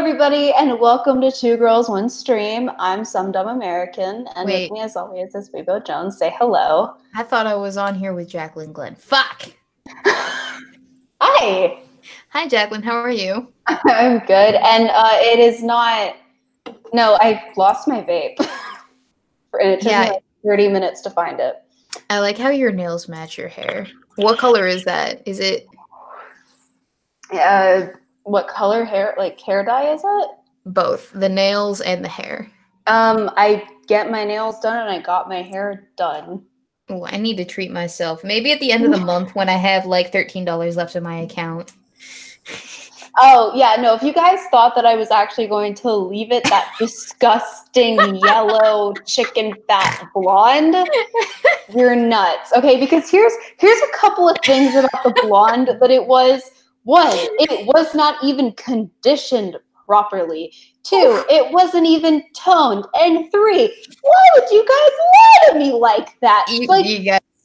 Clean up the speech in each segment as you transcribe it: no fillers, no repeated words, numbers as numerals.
everybody, and welcome to Two Girls, One Stream. I'm some dumb American, and with me, as always, is Weebo Jones. Say hello. I thought I was on here with Jacqueline Glenn. Fuck! Hi! Hi, Jacqueline. How are you? I'm good, and it is not... No, I lost my vape. And it took me like 30 minutes to find it. I like how your nails match your hair. What color is that? Is it... What color hair, like hair dye is it? Both, the nails and the hair. I get my nails done and I got my hair done. Oh, I need to treat myself. Maybe at the end of the month when I have like $13 left in my account. Oh, yeah, no, if you guys thought that I was actually going to leave it that disgusting yellow chicken fat blonde, you're nuts. Okay, because here's a couple of things about the blonde that it was. One, it was not even conditioned properly. Two, it wasn't even toned. And three, why would you guys lie to me like that?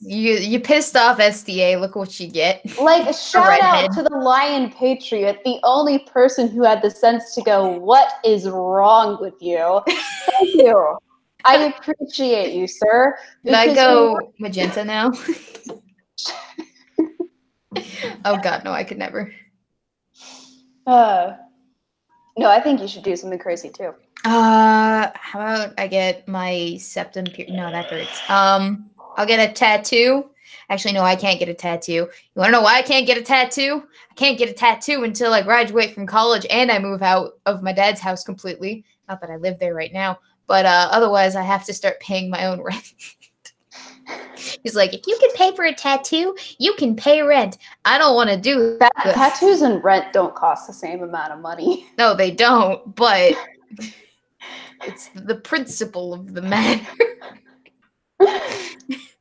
You pissed off SDA. Look what you get. Like, shout out to the Lion Patriot, the only person who had the sense to go, what is wrong with you? Thank you. I appreciate you, sir. Did I go magenta now? Oh God, no, I could never. No, I think you should do something crazy too. How about I get my septum pierced? No, that hurts. I'll get a tattoo. Actually, no, I can't get a tattoo. You want to know why I can't get a tattoo? I can't get a tattoo until I graduate from college and I move out of my dad's house completely. Not that I live there right now, but otherwise I have to start paying my own rent. He's like, if you can pay for a tattoo, you can pay rent. I don't want to do that. Tattoos and rent don't cost the same amount of money. No, they don't, but it's the principle of the matter.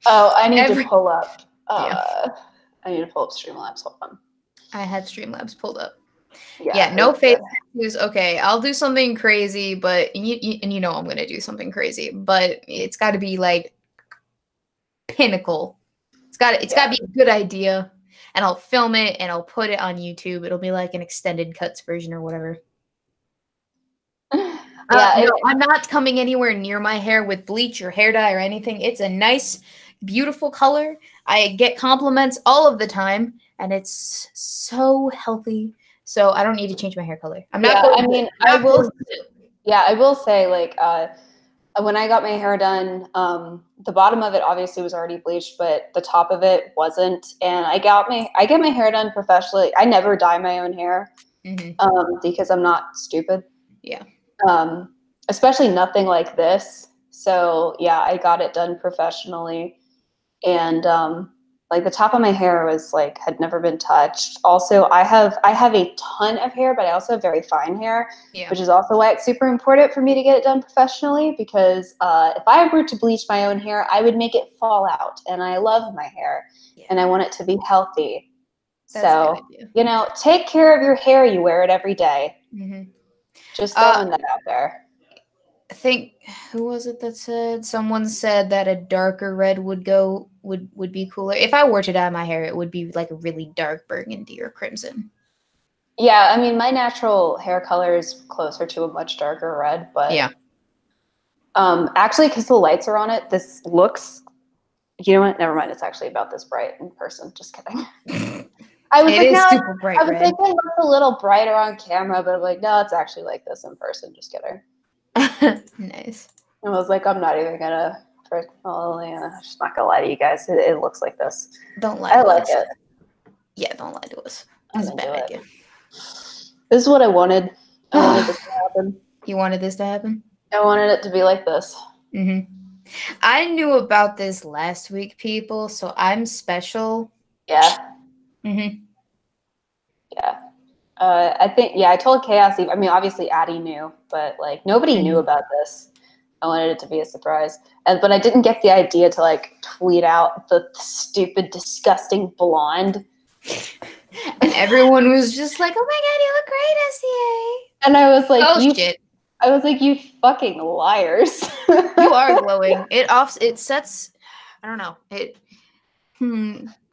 Oh, I need to pull up. I need to pull up Streamlabs. Hold on. I had Streamlabs pulled up. Yeah, no face tattoos. Okay, I'll do something crazy, but you know I'm gonna do something crazy, but it's got to be like pinnacle. It's got to be a good idea, and I'll film it and I'll put it on YouTube. It'll be like an extended cuts version or whatever. No, I'm not coming anywhere near my hair with bleach or hair dye or anything. It's a nice, beautiful color. I get compliments all of the time, and it's so healthy. So I don't need to change my hair color. I'm not. I will say, like, when I got my hair done, the bottom of it obviously was already bleached, but the top of it wasn't. And I get my hair done professionally. I never dye my own hair because I'm not stupid. Yeah. Especially nothing like this. So yeah, I got it done professionally, and like the top of my hair was like had never been touched. Also, I have a ton of hair, but I also have very fine hair, which is also why it's super important for me to get it done professionally. Because if I were to bleach my own hair, I would make it fall out, and I love my hair, and I want it to be healthy. So you know, take care of your hair. You wear it every day. Just throwing that out there. I think, who was it that said? Someone said that a darker red would be cooler. If I were to dye my hair, it would be like a really dark burgundy or crimson. Yeah, I mean, my natural hair color is closer to a much darker red, but yeah. Actually, because the lights are on it, this looks. You know what? Never mind. It's actually about this bright in person. Just kidding. I was super bright. I was thinking it looks a little brighter on camera, but I'm like, no, it's actually like this in person. Just kidding. Nice. I was like, I'm not even gonna. I'm just not gonna lie to you guys. It looks like this. Don't lie. I like it. Yeah, don't lie to us. That's a bad idea. This is what I wanted. I wanted this to happen. You wanted this to happen? I wanted it to be like this. I knew about this last week, people. So I'm special. Yeah. Yeah. I think, I told Chaos Eve. I mean, obviously Addie knew, but like nobody knew about this. I wanted it to be a surprise. But I didn't get the idea to like tweet out the stupid, disgusting blonde. And everyone was just like, oh my God, you look great, SCA. And I was like, oh, shit. I was like, you fucking liars. You are glowing. It sets, I don't know.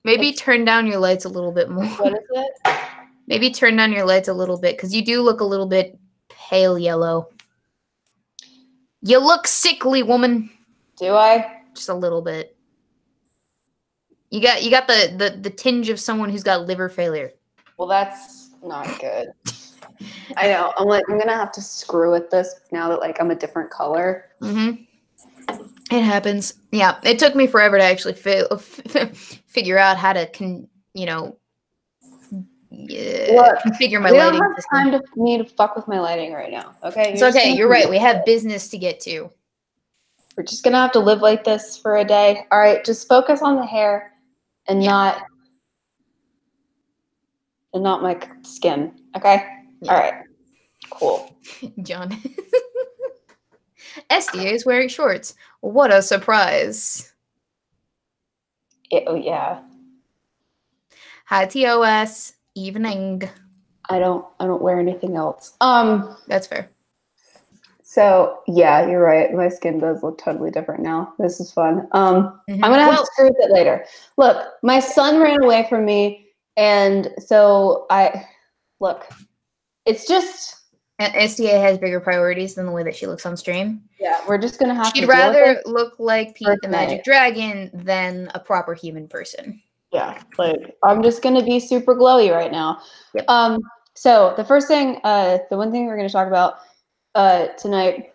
Maybe turn down your lights a little bit more. What is it? Maybe turn down your lights a little bit, because you do look a little bit pale yellow. You look sickly, woman. Do I? Just a little bit. You got the tinge of someone who's got liver failure. Well, that's not good. I know. I'm gonna have to screw with this now that I'm a different color. Mm-hmm. It happens. Yeah, it took me forever to actually figure out how to configure my we lighting. don't have time to fuck with my lighting right now. Okay, it's okay. You're right. We have business to get to. We're just gonna have to live like this for a day. All right, just focus on the hair and not my skin. Okay. Yeah. All right. Cool. John. SDA is wearing shorts. What a surprise. Oh yeah. Hi TOS. Evening. I don't wear anything else. That's fair. So yeah, you're right. My skin does look totally different now. This is fun. I'm gonna have to screw with it later. Look, my son ran away from me, and so it's just SDA has bigger priorities than the way that she looks on stream. Yeah, we're just gonna have to. She'd rather look like Pete the Magic Dragon than a proper human person. Yeah, I'm just gonna be super glowy right now. Yep. So the first thing, the one thing we're gonna talk about tonight,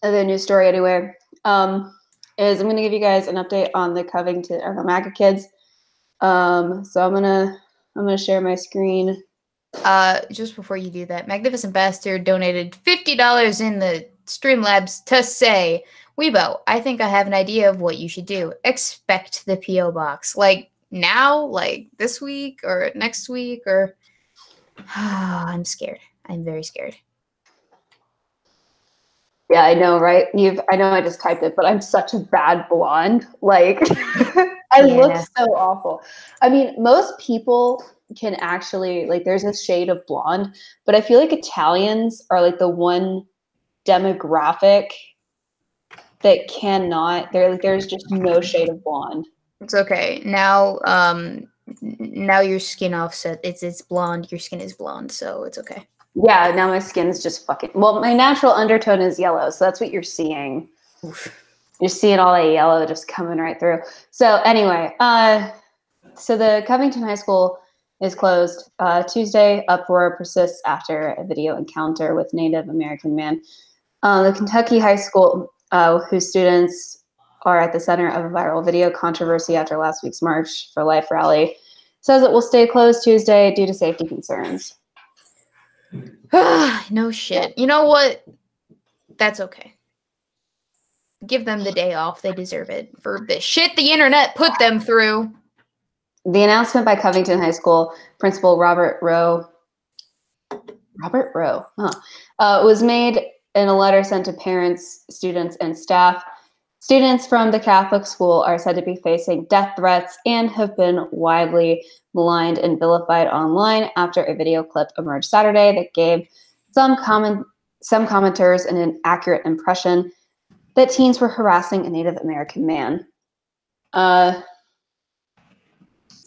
the news story anyway, is I'm gonna give you guys an update on the Covington or the MAGA kids. So I'm gonna share my screen. Just before you do that, Magnificent Bastard donated $50 in the Streamlabs to say, Weebo, I think I have an idea of what you should do. Expect the P.O. box. Now, this week or next week or... I'm scared. I'm very scared. Yeah, I know, right? I know I just typed it, but I'm such a bad blonde. I look so awful. I mean, most people can actually, there's a shade of blonde, but I feel like Italians are the one demographic that cannot, there's just no shade of blonde. It's okay. Now your skin offset, it's blonde, your skin is blonde, so it's okay. Yeah, now my skin's just my natural undertone is yellow, so that's what you're seeing. Oof. You're seeing all that yellow just coming right through. So anyway, so the Covington High School is closed. Tuesday, uproar persists after a video encounter with Native American man. The Kentucky High School, whose students are at the center of a viral video controversy after last week's March for Life rally, says it will stay closed Tuesday due to safety concerns. No shit. You know what? That's okay. Give them the day off. They deserve it for the shit the internet put them through. The announcement by Covington High School principal Robert Rowe, was made in a letter sent to parents, students, and staff. Students from the Catholic school are said to be facing death threats and have been widely maligned and vilified online after a video clip emerged Saturday that gave some commenters an inaccurate impression that teens were harassing a Native American man. So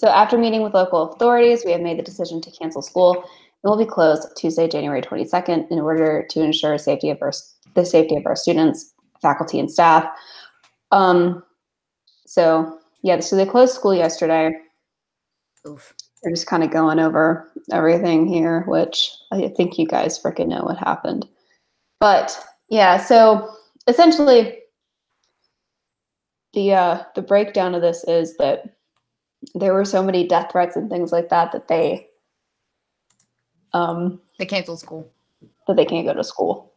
after meeting with local authorities, we have made the decision to cancel school and will be closed Tuesday, January 22nd, in order to ensure the safety of our students, faculty, and staff. So they closed school yesterday. Oof. We're just kind of going over everything here, which I think you guys freaking know what happened. But yeah, so essentially the breakdown of this is that there were so many death threats and things like that that they canceled school. That they can't go to school.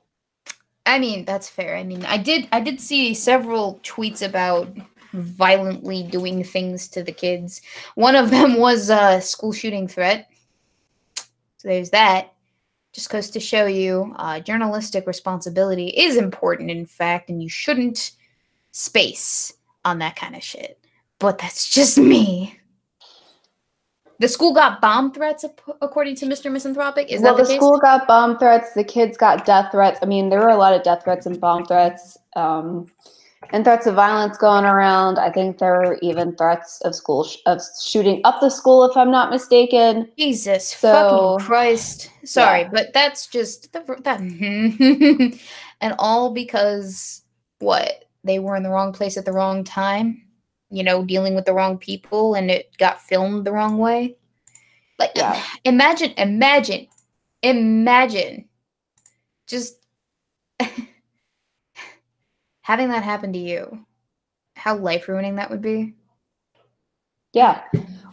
I mean, that's fair. I mean, I did see several tweets about violently doing things to the kids. One of them was a school shooting threat. So there's that. Just goes to show you journalistic responsibility is important, in fact, and you shouldn't space on that kind of shit. But that's just me. The school got bomb threats, according to Mr. Misanthropic? Is that the case? The school got bomb threats. The kids got death threats. I mean, there were a lot of death threats and bomb threats. and threats of violence going around. I think there were even threats of of shooting up the school, if I'm not mistaken. Jesus So, fucking Christ. Sorry, yeah. but that's just that and all because what? They were in the wrong place at the wrong time, you know, dealing with the wrong people, and it got filmed the wrong way. Like, Yeah. imagine just having that happen to you. How life ruining that would be. Yeah.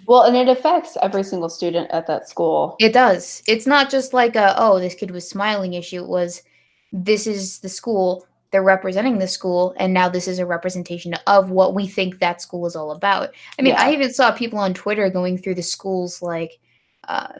Well, and it affects every single student at that school. It does. It's not just like a, oh, this kid was smiling issue. It was, this is the school, they're representing the school, and now this is a representation of what we think that school is all about. I mean, Yeah. I even saw people on Twitter going through the school's like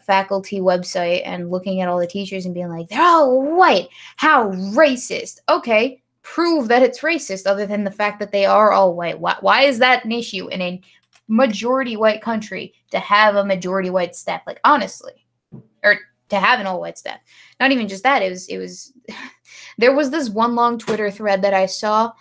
faculty website and looking at all the teachers and being like, they're all white. How racist. Okay, prove that it's racist other than the fact that they are all white. Why is that an issue in a majority white country to have a majority white staff? Like, honestly, or to have an all white staff. Not even just that, it was there was this one long Twitter thread that I saw,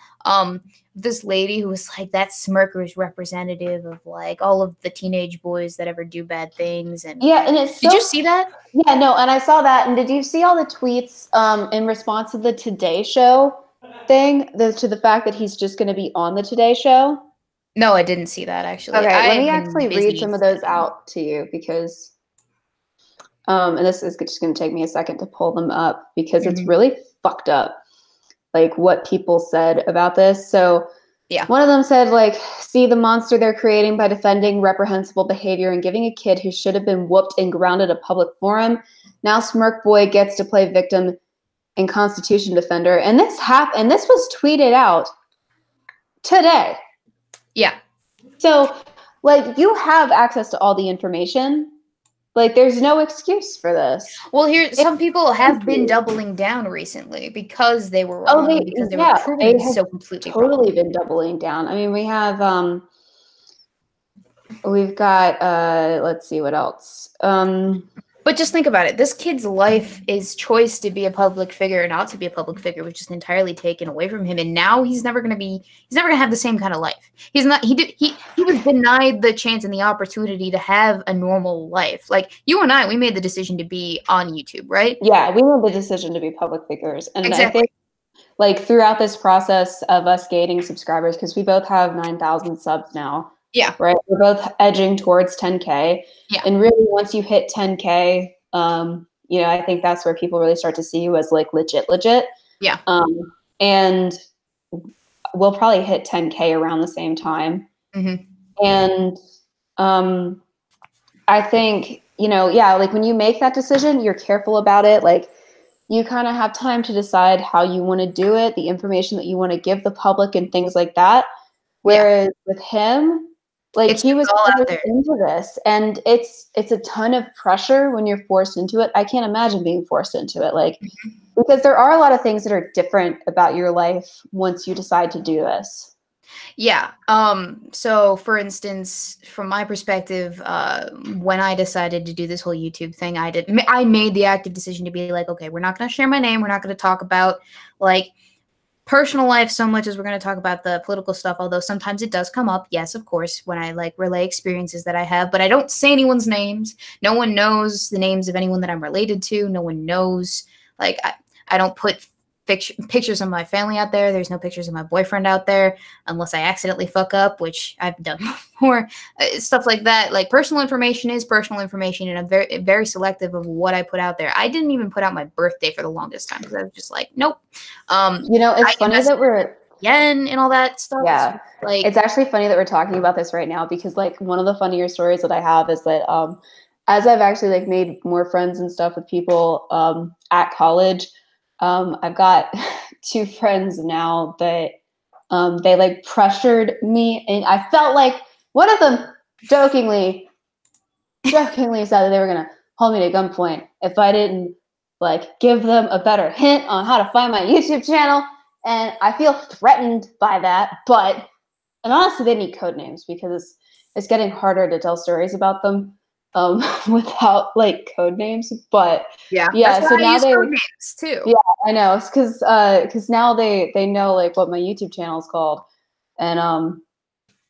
this lady who was like, that smirker is representative of like all of the teenage boys that ever do bad things. And yeah, and it's did you see that? Yeah, no, and I saw that. And did you see all the tweets in response to the Today Show thing, to the fact that he's just going to be on the Today Show? No, I didn't see that actually. Okay, let me I've been actually read busy some of those studying. out to you because, and this is just going to take me a second to pull them up because it's really fucked up, like what people said about this. So Yeah. one of them said, like, see the monster they're creating by defending reprehensible behavior and giving a kid who should have been whooped and grounded a public forum. Now Smirk Boy gets to play victim and Constitution defender. And this happened, and this was tweeted out today. Yeah. So, like, you have access to all the information. Like, there's no excuse for this. Well, here, some people have been doubling down recently because they were wrong. Because they were proven so completely totally wrong. been doubling down. I mean, we have, we've got, let's see what else. But just think about it. This kid's life, is choice to be a public figure or not to be a public figure was just entirely taken away from him. And now he's never going to have the same kind of life. He was denied the chance and the opportunity to have a normal life. Like you and I, we made the decision to be on YouTube, right? Yeah, we made the decision to be public figures. And exactly. I think like throughout this process of us gaining subscribers, because we both have 9,000 subs now. Yeah. Right. We're both edging towards 10K. Yeah. And really once you hit 10K, you know, I think that's where people really start to see you as like legit. Yeah. And we'll probably hit 10K around the same time. And I think, you know, yeah, like when you make that decision, you're careful about it. Like you kind of have time to decide how you want to do it, the information that you want to give the public and things like that. Whereas with him, like he was forced into this, and it's a ton of pressure when you're forced into it. I can't imagine being forced into it, like because there are a lot of things that are different about your life once you decide to do this. Yeah. So for instance, from my perspective, when I decided to do this whole YouTube thing, I made the active decision to be like, okay, we're not going to share my name. We're not going to talk about like personal life so much as we're going to talk about the political stuff, although sometimes it does come up. Yes, of course, when I like relay experiences that I have, but I don't say anyone's names. No one knows the names of anyone that I'm related to. No one knows, like, I don't put pictures of my family out there. There's no pictures of my boyfriend out there unless I accidentally fuck up, which I've done before. Stuff like that. Like personal information is personal information, and I'm very, very selective of what I put out there. I didn't even put out my birthday for the longest time because I was just like, nope. You know, it's funny that we're and all that stuff. Yeah, like it's actually funny that we're talking about this right now because like one of the funnier stories that I have is that as I've actually like made more friends and stuff with people at college. I've got 2 friends now that they like pressured me, and I felt like one of them jokingly said that they were gonna hold me to gunpoint if I didn't like give them a better hint on how to find my YouTube channel, and I feel threatened by that. And honestly, they need code names because it's getting harder to tell stories about them. without like code names. But Yeah, yeah, that's so why I now use they, code names too. yeah, I know, it's because now they know like what my YouTube channel is called, and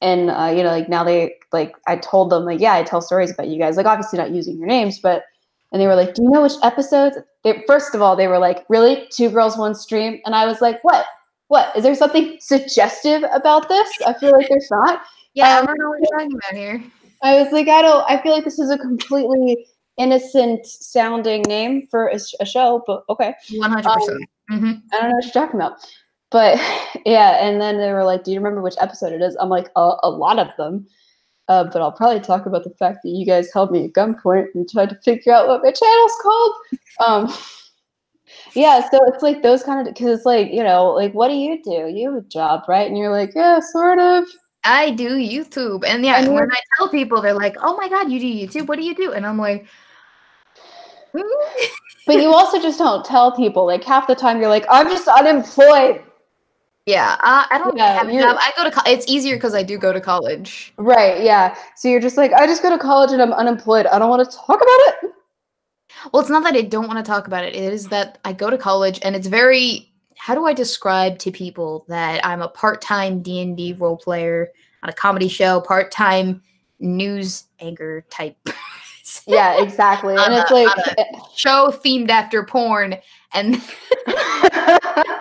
you know, like now they like I told them like, yeah, I tell stories about you guys, like obviously not using your names, but and they were like, do you know which episodes? They, first of all, they were like, really, 2 girls 1 stream, and I was like, what is there something suggestive about this? I feel like there's not. Yeah, I don't know what you're talking about here. I was like, I feel like this is a completely innocent sounding name for a show, but okay. 100%. I don't know what you're talking about. But yeah, and then they were like, do you remember which episode it is? I'm like, a lot of them. But I'll probably talk about the fact that you guys held me at gunpoint and tried to figure out what my channel's called. Yeah, so it's like those kind of, because it's like, you know, like, what do? You have a job, right? And you're like, yeah, sort of. I do YouTube, and yeah, And when I tell people, they're like, "Oh my god, you do YouTube? What do you do?" And I'm like, but you also just don't tell people. Like half the time, you're like, I'm just unemployed. "Yeah, I don't have a you're job. I go to. It's easier because I do go to college." right. Yeah, so you're just like, I just go to college and I'm unemployed. I don't want to talk about it. Well, it's not that I don't want to talk about it. It is that I go to college, and it's very. How do I describe to people that I'm a part-time D&D role player on a comedy show, part-time news anchor type? Yeah, exactly. And it's like on a show themed after porn, and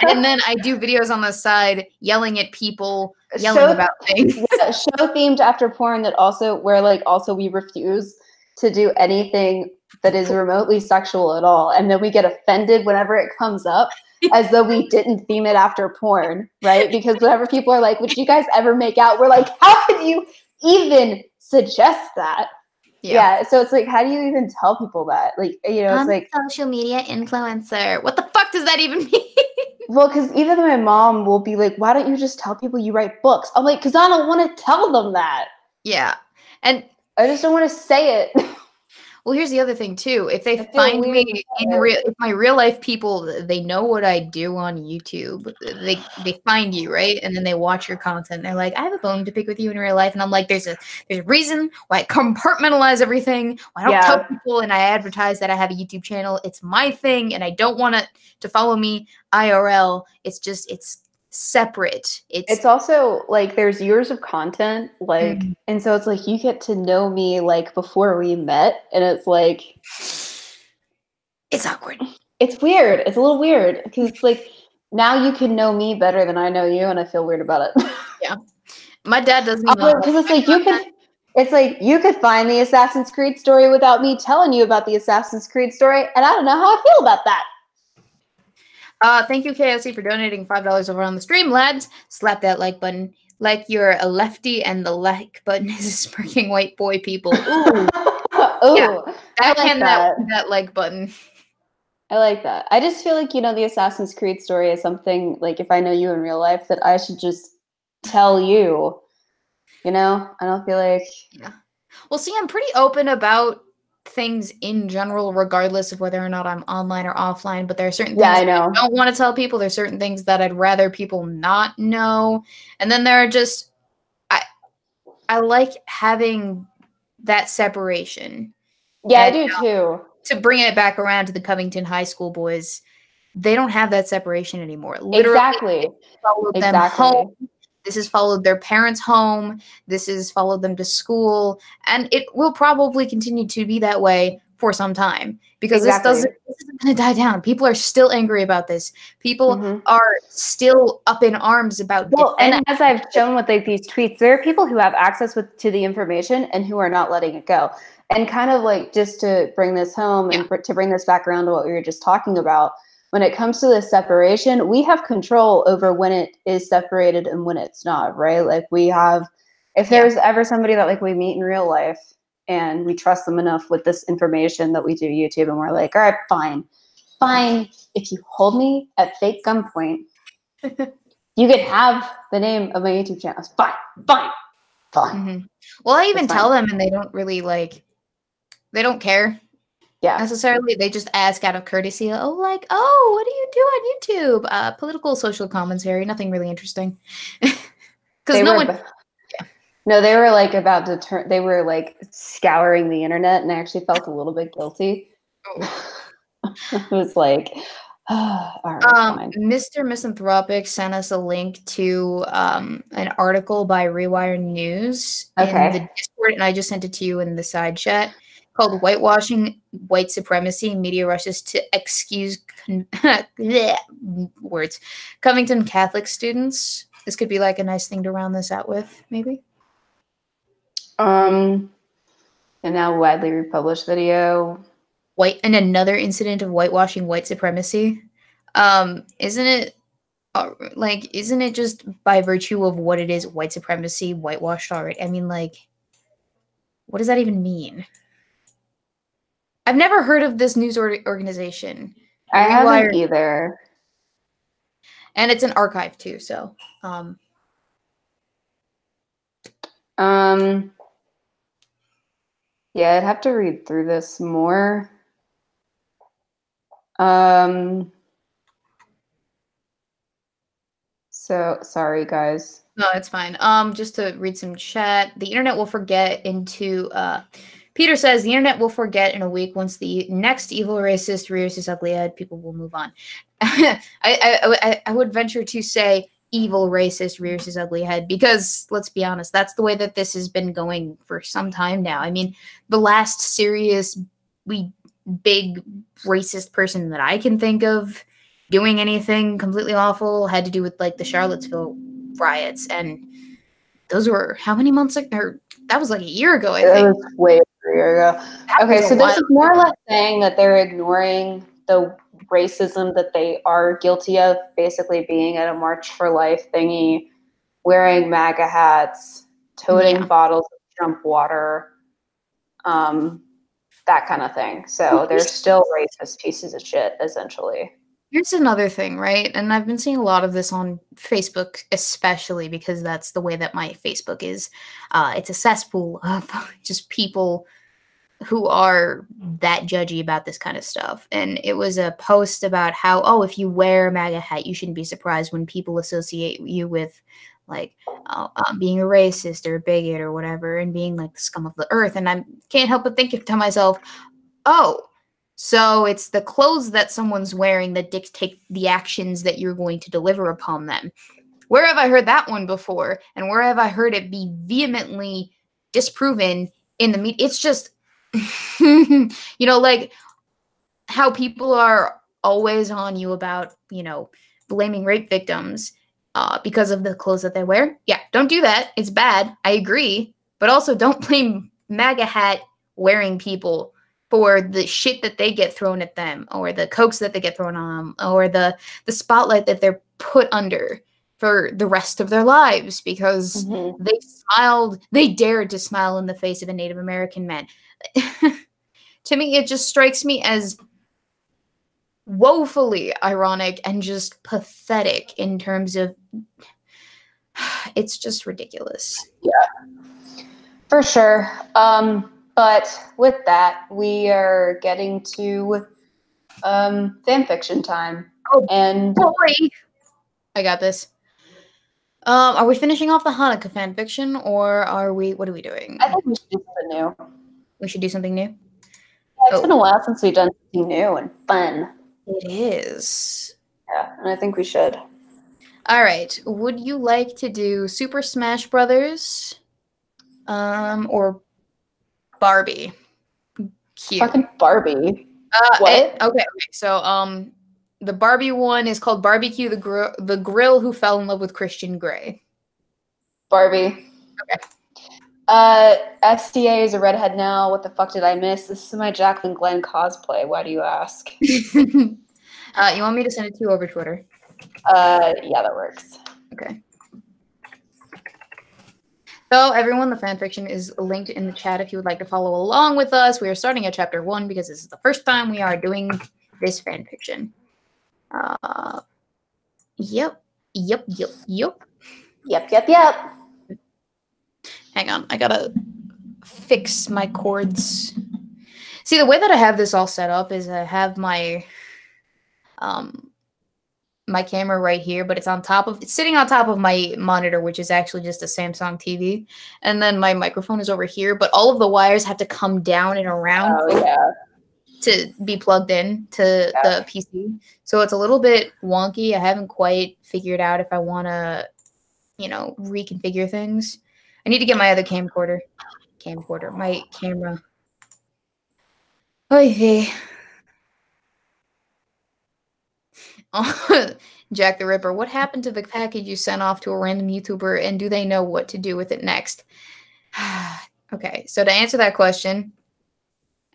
and then I do videos on the side yelling at people, yelling about things. Yeah, show themed after porn that also where like also we refuse to do anything that is remotely sexual at all, and then we get offended whenever it comes up, as though we didn't theme it after porn, right? Because whenever people are like, "Would you guys ever make out?" We're like, "How can you even suggest that?" Yeah. So it's like, how do you even tell people that? Like, you know, it's like social media influencer. What the fuck does that even mean? well, because even my mom will be like, why don't you just tell people you write books? I'm like, because I don't want to tell them that. Yeah. And I just don't want to say it. well, here's the other thing too. If they find me in if my real life people, they know what I do on YouTube. They find you, right? And then they watch your content. They're like, I have a bone to pick with you in real life. And I'm like, there's a reason why I compartmentalize everything. Why I don't tell people and I advertise that I have a YouTube channel. It's my thing, and I don't want it to follow me IRL. It's separate. It's also like there's years of content, like and so it's like you get to know me like before we met, and it's like it's awkward. It's weird. It's a little weird because it's like now you can know me better than I know you, and I feel weird about it. Yeah, my dad doesn't even because it's like you could. It's like you could find the Assassin's Creed story without me telling you about the Assassin's Creed story, and I don't know how I feel about that. Thank you, KSC, for donating $5 over on the stream, lads. Slap that like button like you're a lefty, and the like button is a smirking white boy, people. Ooh. Ooh, yeah, backhand that like button. I like that. I just feel like, you know, the Assassin's Creed story is something, like, if I know you in real life, that I should just tell you, you know? I don't feel like... Yeah. Well, see, I'm pretty open about things in general, regardless of whether or not I'm online or offline, but there are certain things I know. I don't want to tell people. There's certain things that I'd rather people not know. And then there are just, I like having that separation. Yeah, and, I do too. To bring it back around to the Covington High School boys, they don't have that separation anymore. Literally, exactly. This has followed their parents home. This has followed them to school. And it will probably continue to be that way for some time because this isn't going to die down. People are still angry about this. People are still up in arms about and as I've shown with like these tweets, there are people who have access to the information and who are not letting it go. And kind of like just to bring this home and to bring this back around to what we were just talking about, when it comes to the separation, we have control over when it is separated and when it's not, right? Like we have, if there's ever somebody that like we meet in real life and we trust them enough with this information that we do YouTube and we're like, all right, fine. If you hold me at fake gunpoint, you can have the name of my YouTube channel. It's fine. Well, I even tell them and they don't really like, they don't care. Yeah. Necessarily. They just ask out of courtesy, what do you do on YouTube? Political social commentary, nothing really interesting. Because no one No, they were like about to turn. They were like scouring the internet, and I actually felt a little bit guilty. Oh. I was like, oh, all right, fine. Mr. Misanthropic sent us a link to an article by Rewire News in the Discord, and I just sent it to you in the side chat, called "Whitewashing White Supremacy: Media Rushes to Excuse words Covington Catholic Students." This could be like a nice thing to round this out with, maybe. And now widely republished video. And another incident of whitewashing white supremacy. Isn't it isn't it just by virtue of what it is, white supremacy, whitewashed already? I mean, like, what does that even mean? I've never heard of this news organization. I haven't either. And it's an archive too, so yeah, I'd have to read through this more. So sorry, guys. No, it's fine. Just to read some chat. The internet will forget Peter says the internet will forget in a week once the next evil racist rears his ugly head. People will move on. I would venture to say evil racist rears his ugly head because, let's be honest, that's the way that this has been going for some time now. I mean, the last seriously big racist person that I can think of doing anything completely awful had to do with like the Charlottesville riots, and those were how many months ago? That was like a year ago, I think. It was way over a year ago. Okay, so this is more or less saying that they're ignoring the racism that they are guilty of, basically being at a March for Life thingy, wearing MAGA hats, toting bottles of Trump water, that kind of thing. So they're still racist pieces of shit, essentially. Here's another thing, right? And I've been seeing a lot of this on Facebook, especially because that's the way that my Facebook is. It's a cesspool of just people who are that judgy about this kind of stuff. And it was a post about how, oh, if you wear a MAGA hat, you shouldn't be surprised when people associate you with like being a racist or a bigot or whatever, and being like the scum of the earth. And I can't help but think to myself, oh, so it's the clothes that someone's wearing that dictate the actions that you're going to deliver upon them. Where have I heard that one before? And where have I heard it be vehemently disproven in the media? It's just, you know, like how people are always on you about, you know, blaming rape victims because of the clothes that they wear. Yeah, don't do that. It's bad. I agree. But also don't blame MAGA hat wearing people for the shit that they get thrown at them, or the cokes that they get thrown on them, or the spotlight that they're put under for the rest of their lives because they dared to smile in the face of a Native American man. To me, it just strikes me as woefully ironic and just pathetic in terms of, it's just ridiculous. Yeah, for sure. But with that, we are getting to fan fiction time. Oh, and boy, I got this. Are we finishing off the Hanukkah fan fiction, or are we? What are we doing? I think we should do something new. We should do something new. Yeah, it's been a while since we've done something new and fun. It is. Yeah, and I think we should. All right. Would you like to do Super Smash Brothers, or Barbie? Cute. Fucking Barbie. What? Okay. So, the Barbie one is called Barbecue the Grill Who Fell in Love with Christian Grey. Barbie. Okay. XDA is a redhead now. What the fuck did I miss? This is my Jacqueline Glenn cosplay. Why do you ask? You want me to send it to you over Twitter? Yeah, that works. Okay. So everyone, the fanfiction is linked in the chat if you would like to follow along with us. We are starting at chapter 1 because this is the first time we are doing this fanfiction. Yep. Hang on, I gotta fix my chords. See, the way that I have this all set up is I have my my camera right here, but it's sitting on top of my monitor, which is actually just a Samsung TV. And then my microphone is over here, but all of the wires have to come down and around to be plugged in to the PC. So it's a little bit wonky. I haven't quite figured out if I want to, reconfigure things. I need to get my other camcorder, my camera. Oy vey. Jack the Ripper, what happened to the package you sent off to a random YouTuber, and do they know what to do with it next? Okay, so to answer that question,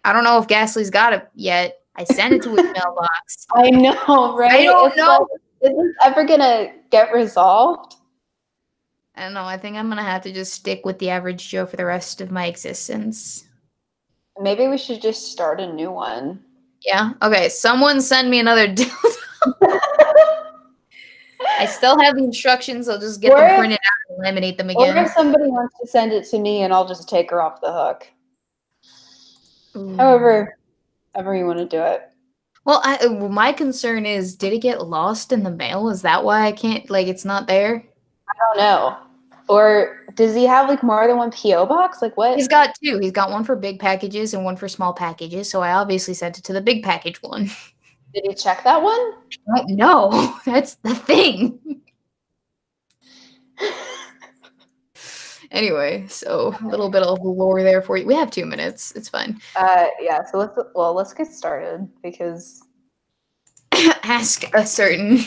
I don't know if Ghastly's got it yet. I sent it to his mailbox. I know, right? I don't know. Like, is this ever gonna get resolved? I don't know. I think I'm gonna have to just stick with the average Joe for the rest of my existence. Maybe we should just start a new one. Yeah. Okay. Someone send me another dildo. I still have the instructions. I'll just get them printed out and laminate them again. Or if somebody wants to send it to me, and I'll just take her off the hook. Ooh. However you want to do it. Well, my concern is, did it get lost in the mail? Is that why I can't, it's not there? I don't know. Or does he have, more than one P.O. box? What? He's got two. He's got one for big packages and one for small packages, so I obviously sent it to the big package one. Did he check that one? I don't know. That's the thing. Anyway, so a little bit of lore there for you. We have 2 minutes. It's fine. Yeah. So let's get started because ask a certain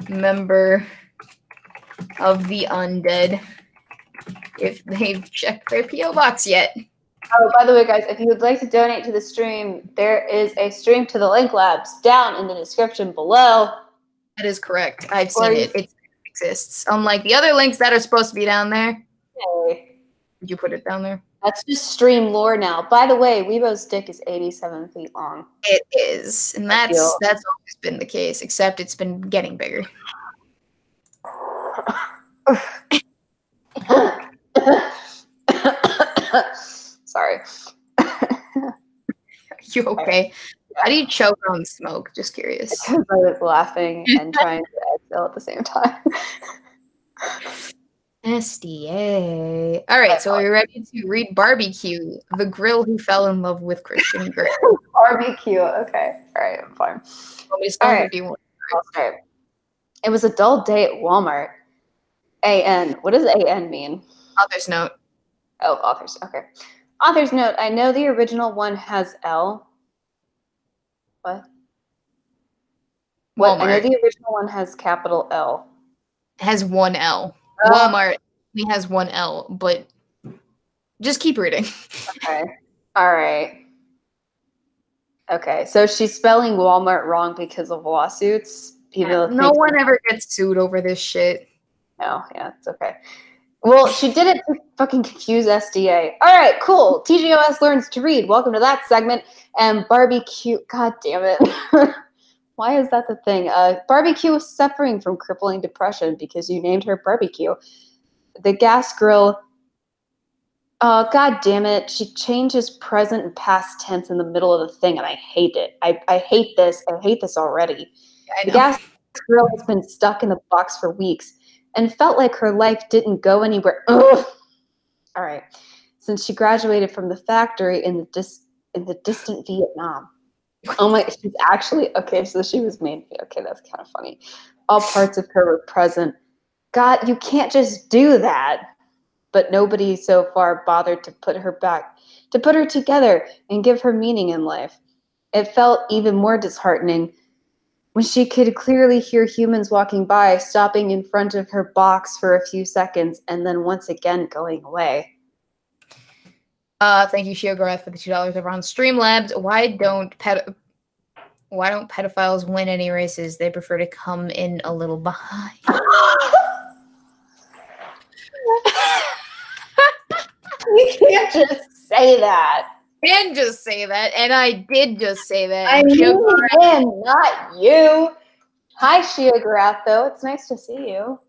member of the undead if they've checked their P.O. box yet. Oh, by the way, guys, if you would like to donate to the stream, there is a stream to the Link Labs down in the description below. That is correct. I've seen it. It exists. Unlike the other links that are supposed to be down there. Okay. Did you put it down there? That's just stream lore now. By the way, Weebo's dick is 87 feet long. It is. And that's always been the case, except it's been getting bigger. Sorry. You okay? How do you choke on smoke? Just curious. Because I was laughing and trying to exhale at the same time. SDA. All right, so are you ready to read Barbecue, the grill who fell in love with Christian Grey? Barbecue. Okay. All right, I'm fine. All right. I'll start. It was a dull day at Walmart. AN. What does AN mean? Author's note. Oh, authors. Okay. Author's note. I know the original one has L. What? What? I know the original one has capital L. It has one L. Walmart only has one L, but just keep reading. Okay. All right. Okay. So she's spelling Walmart wrong because of lawsuits. No one ever gets sued over this shit. No. Yeah, it's okay. Well, she did it to fucking confuse SDA. All right, cool. TGOS learns to read. Welcome to that segment. And Barbecue, god damn it. Why is that the thing? Barbecue was suffering from crippling depression because you named her Barbecue. The gas grill, god damn it. She changes present and past tense in the middle of the thing, and I hate it. I hate this. I hate this already. The gas grill has been stuck in the box for weeks and felt like her life didn't go anywhere. Ugh. All right. Since she graduated from the factory in the distant Vietnam. Oh my, she's actually, okay, so she was made, okay, that's kind of funny. All parts of her were present. God, you can't just do that. But nobody so far bothered to put her together and give her meaning in life. It felt even more disheartening when she could clearly hear humans walking by, stopping in front of her box for a few seconds, and then once again going away. Thank you, Shiogorath, for the $2 over on Streamlabs. Why don't pedophiles win any races? They prefer to come in a little behind. You can't just say that. Can just say that, and I did just say that. I mean him, not you. Hi, Shiogorath, though. It's nice to see you.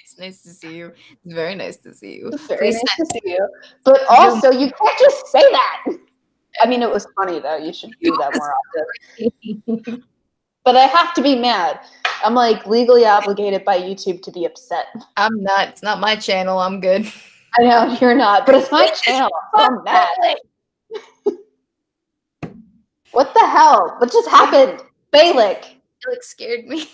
It's nice to see you. It's very nice to see you. It's very nice to see you. But also, you can't just say that. I mean, it was funny, though. You should do that more often. But I have to be mad. I'm like legally obligated by YouTube to be upset. I'm not. It's not my channel. I'm good. I know you're not, but it's my channel. So I'm mad. What the hell? What just happened? Balik. It scared me.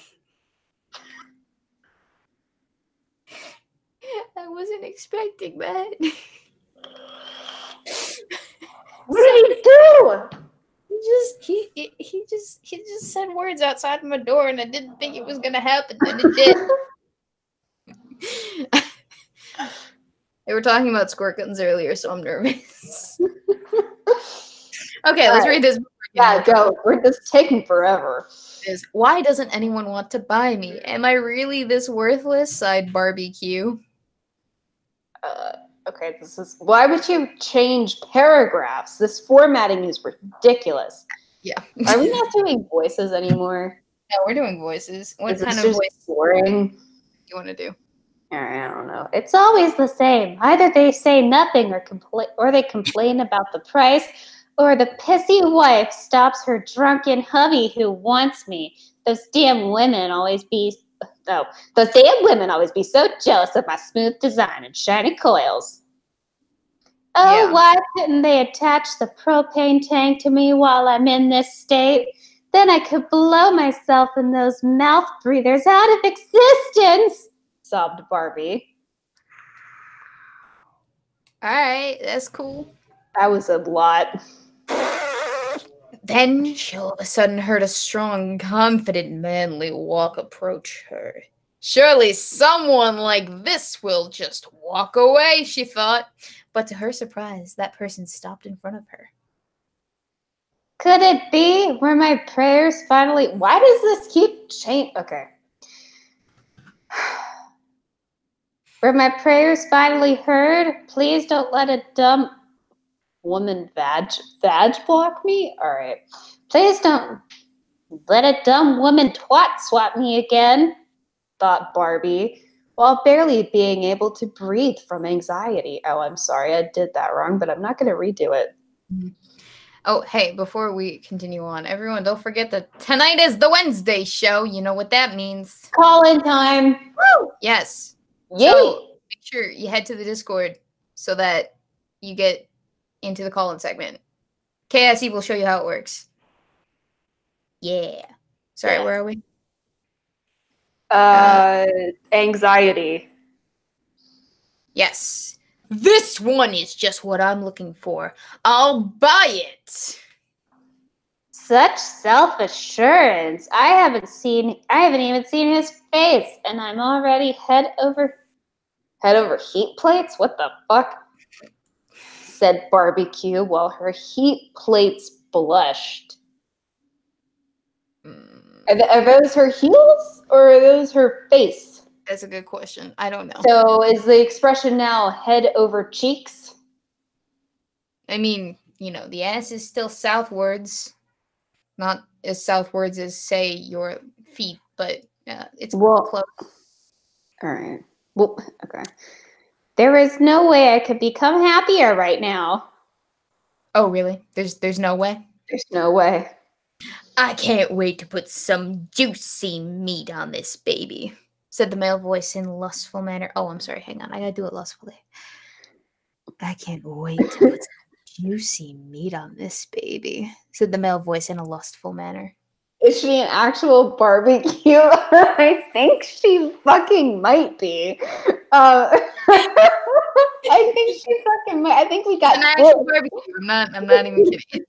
I wasn't expecting that. What did he do? He just said words outside my door, and I didn't think it was gonna happen, and it did. They were talking about squirt guns earlier, so I'm nervous. Okay, let's read this book. Yeah, go. This is taking forever. Why doesn't anyone want to buy me? Am I really this worthless? Sighed Barbecue. Okay, this is. Why would you change paragraphs? This formatting is ridiculous. Yeah. Are we not doing voices anymore? No, we're doing voices. What kind of voice boring you want to do? I don't know. It's always the same. Either they say nothing or they complain about the price, or the pissy wife stops her drunken hubby who wants me. Those damn women always be so jealous of my smooth design and shiny coils. Oh, yeah. Why couldn't they attach the propane tank to me while I'm in this state? Then I could blow myself and those mouth breathers out of existence, sobbed Barbie. All right, that's cool. That was a lot. Then she all of a sudden heard a strong, confident, manly walk approach her. Surely someone like this will just walk away, she thought. But to her surprise, that person stopped in front of her. Could it be? Were my prayers finally... Why does this keep changing? Okay. Were my prayers finally heard? Please don't let a dumb woman vag block me? All right. Please don't let a dumb woman twat swat me again, thought Barbie, while barely being able to breathe from anxiety. Oh, I'm sorry. I did that wrong, but I'm not going to redo it. Mm-hmm. Oh, hey, before we continue on, everyone, don't forget that tonight is the Wednesday show. You know what that means. Call-in time. Woo! Yes. Yay! So make sure you head to the Discord so that you get into the call-in segment. KSE will show you how it works. Yeah. Sorry, where are we? Anxiety. Yes. This one is just what I'm looking for. I'll buy it. Such self-assurance. I haven't even seen his face, and I'm already head over heat plates? What the fuck? Said Barbecue while her heat plates blushed. Are those her heels or are those her face? That's a good question. I don't know. So is the expression now head over cheeks? I mean, you know, the ass is still southwards. Not as southwards as, say, your feet, but it's close. All right. Well, okay. There is no way I could become happier right now. Oh, really? There's no way? There's no way. I can't wait to put some juicy meat on this baby, said the male voice in a lustful manner. Oh, I'm sorry. Hang on. I gotta do it lustfully. I can't wait to put some juicy meat on this baby, said the male voice in a lustful manner. Is she an actual barbecue? I think she fucking might be. I think she fucking might. I think we got an actual barbecue. I'm not even kidding.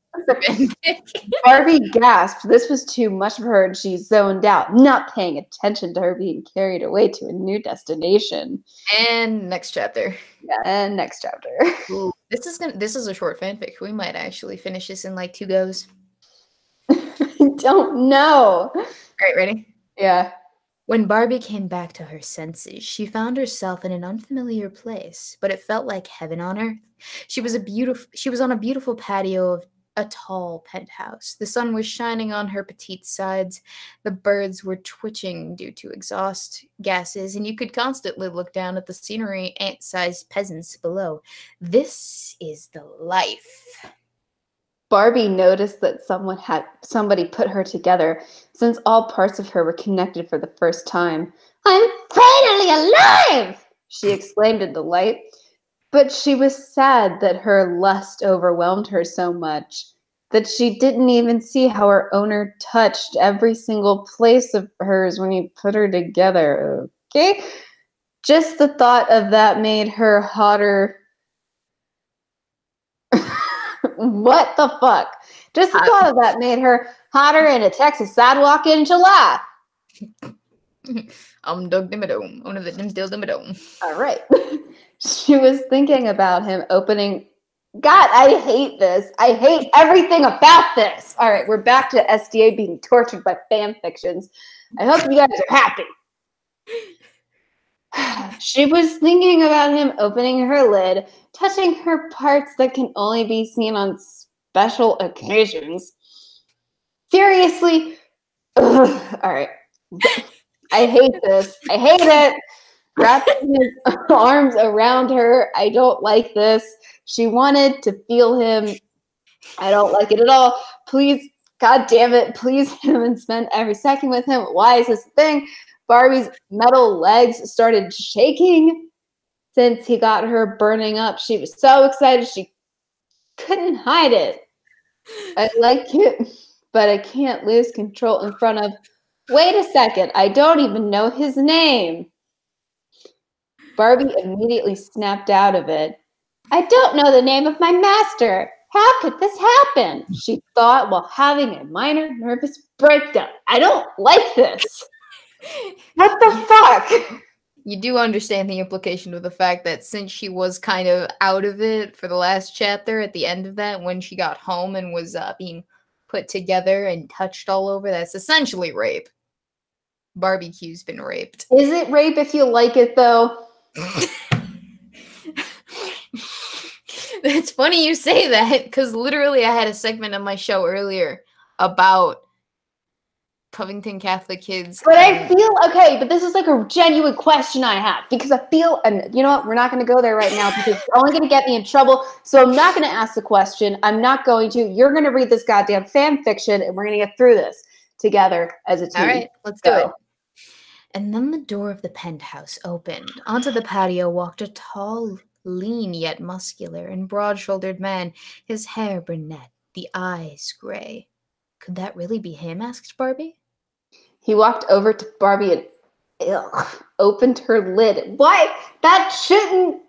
Barbie gasped. This was too much for her, and she zoned out, not paying attention to her being carried away to a new destination. And next chapter. Yeah, and next chapter. Ooh, this is a short fanfic. We might actually finish this in like 2 goes. I don't know. All right, ready? Yeah. When Barbie came back to her senses, she found herself in an unfamiliar place, but it felt like heaven on earth. She was on a beautiful patio of a tall penthouse. The sun was shining on her petite sides. The birds were twitching due to exhaust gases, and you could constantly look down at the scenery, ant-sized peasants below. This is the life. Barbie noticed that somebody put her together, since all parts of her were connected for the first time. I'm finally alive! She exclaimed in delight. But she was sad that her lust overwhelmed her so much that she didn't even see how her owner touched every single place of hers when he put her together. Okay? Just the thought of that made her hotter. What the fuck? Just the thought of that made her hotter in a Texas sidewalk in July. Doug Dimmadome. One of the Dimsdale Dimmadome. All right. She was thinking about him opening. God, I hate this. I hate everything about this. All right, we're back to SDA being tortured by fan fictions. I hope you guys are happy. She was thinking about him opening her lid, touching her parts that can only be seen on special occasions. Furiously, all right. I hate this. I hate it. Wrapping his arms around her. I don't like this. She wanted to feel him. I don't like it at all. Please, God damn it, please him and spend every second with him. Why is this a thing? Barbie's metal legs started shaking since he got her burning up. She was so excited she couldn't hide it. I like it, but I can't lose control in front of. Wait a second, I don't even know his name. Barbie immediately snapped out of it. I don't know the name of my master. How could this happen? She thought while having a minor nervous breakdown. I don't like this. What the fuck? You do understand the implication of the fact that since she was kind of out of it for the last chapter, at the end of that, when she got home and was being put together and touched all over, that's essentially rape. Barbecue's been raped. Is it rape if you like it, though? It's funny you say that, because literally I had a segment on my show earlier about Covington Catholic kids. But I feel, okay, but this is like a genuine question I have, because I feel, and you know what, we're not going to go there right now because it's only going to get me in trouble, so I'm not going to ask the question. I'm not going to. You're going to read this goddamn fan fiction, and we're going to get through this together as a team. All right, let's do it. And then the door of the penthouse opened. Onto the patio walked a tall, lean yet muscular and broad-shouldered man, his hair brunette, the eyes gray. Could that really be him? Asked Barbie. He walked over to Barbie and opened her lid. Why? That shouldn't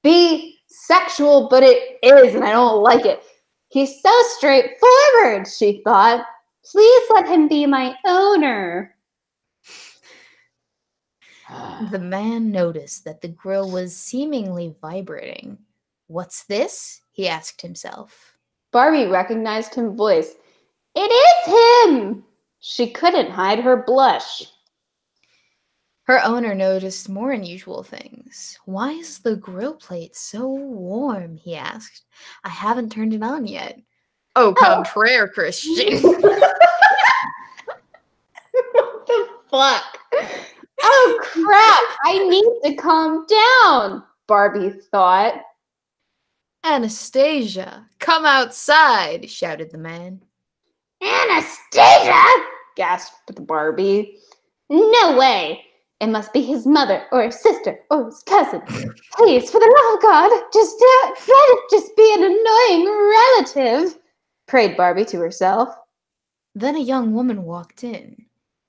be sexual, but it is, and I don't like it. He's so straightforward, she thought. Please let him be my owner. The man noticed that the grill was seemingly vibrating. What's this? He asked himself. Barbie recognized his voice. It is him! She couldn't hide her blush. Her owner noticed more unusual things. Why is the grill plate so warm? He asked. I haven't turned it on yet. Au contraire, Christian. What the fuck? Oh, crap. I need to calm down, Barbie thought. Anastasia, come outside, shouted the man. Anastasia, gasped Barbie. No way. It must be his mother or his sister or his cousin. Please, for the love of God, just let it just be an annoying relative, prayed Barbie to herself. Then a young woman walked in.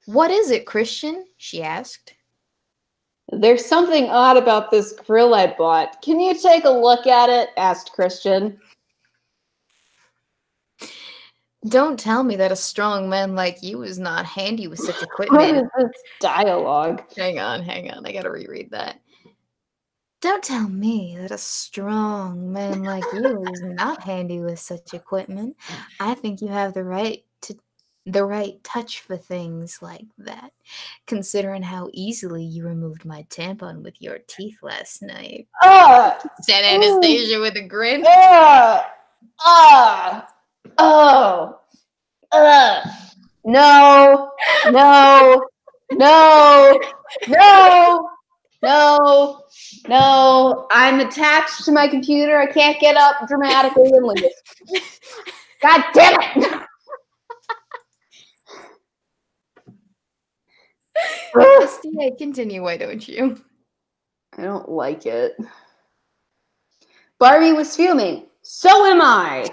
What is it, Christian? She asked. There's something odd about this grill I bought. Can you take a look at it? Asked Christian. Don't tell me that a strong man like you is not handy with such equipment. What is this dialogue? Hang on. I gotta reread that. Don't tell me that a strong man like you is not handy with such equipment. I think you have the right touch for things like that, considering how easily you removed my tampon with your teeth last night. Said Anastasia with a grin. No. I'm attached to my computer. I can't get up dramatically and leave. God damn it! SDA, continue, why don't you? I don't like it. Barbie was fuming. So am I.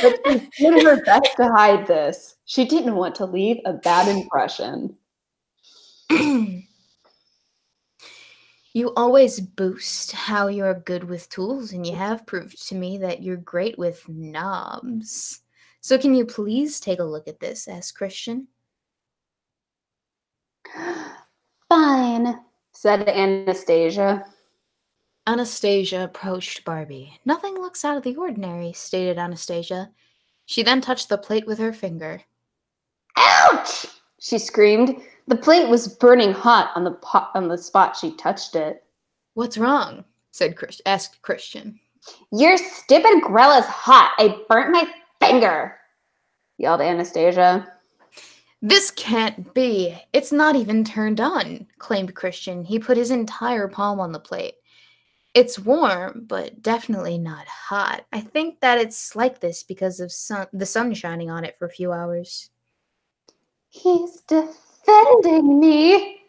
But she did her best to hide this. She didn't want to leave a bad impression. You always boast how you're good with tools, and you have proved to me that you're great with knobs. So can you please take a look at this? Asked Christian. Fine, said Anastasia. Anastasia approached Barbie. Nothing looks out of the ordinary, stated Anastasia. She then touched the plate with her finger. Ouch! She screamed. The plate was burning hot on the spot she touched it. What's wrong? Asked Christian. Your stupid grill is hot. I burnt my finger, yelled Anastasia. This can't be. It's not even turned on, claimed Christian. He put his entire palm on the plate. It's warm, but definitely not hot. I think that it's like this because of the sun shining on it for a few hours. He's defending me,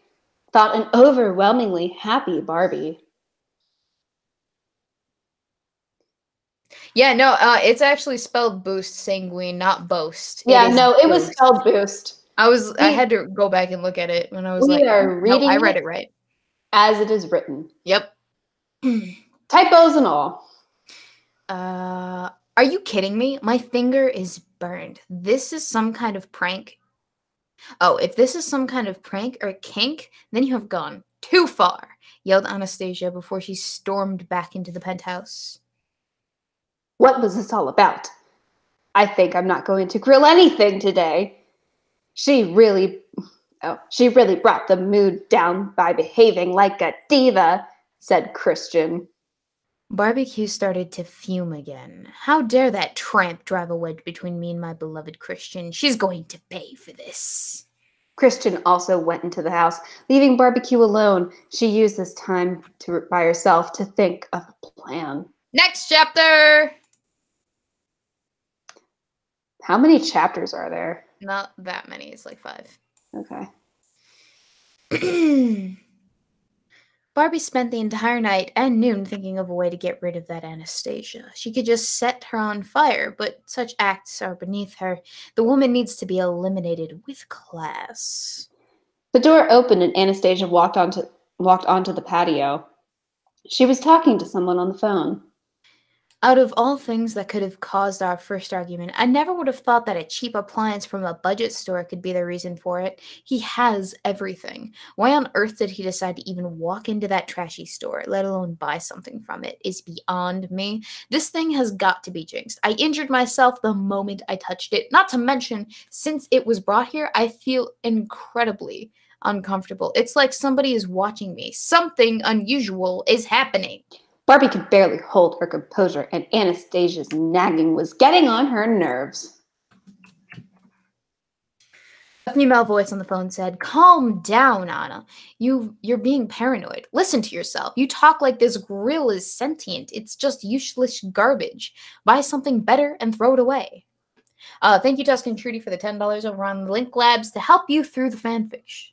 thought an overwhelmingly happy Barbie. Yeah, no, it's actually spelled boost sanguine, not boast. Yeah, no, it boost. was spelled boost. I had to go back and look at it when I was like, reading I read it right. As it is written. Yep. Typos and all. Are you kidding me? My finger is burned. This is some kind of prank. Oh, if this is some kind of prank or kink, then you have gone too far, yelled Anastasia before she stormed back into the penthouse. What was this all about? I think I'm not going to grill anything today. She really brought the mood down by behaving like a diva, said Christian. Barbecue started to fume again. How dare that tramp drive a wedge between me and my beloved Christian? She's going to pay for this. Christian also went into the house, leaving Barbecue alone. She used this time by herself to think of a plan. Next chapter! How many chapters are there? Not that many. It's like 5. Okay. Barbie spent the entire night and noon thinking of a way to get rid of that Anastasia. She could just set her on fire, but such acts are beneath her. The woman needs to be eliminated with class. The door opened and Anastasia walked onto the patio. She was talking to someone on the phone. Out of all things that could have caused our first argument, I never would have thought that a cheap appliance from a budget store could be the reason for it. He has everything. Why on earth did he decide to even walk into that trashy store, let alone buy something from it, is beyond me. This thing has got to be jinxed. I injured myself the moment I touched it. Not to mention, since it was brought here, I feel incredibly uncomfortable. It's like somebody is watching me. Something unusual is happening. Barbie could barely hold her composure, and Anastasia's nagging was getting on her nerves. A female voice on the phone said, "Calm down, Anna. You're being paranoid. Listen to yourself. You talk like this grill is sentient. It's just useless garbage. Buy something better and throw it away." Thank you, Tuscan Trudy, for the $10 over on Link Labs to help you through the fanfiction.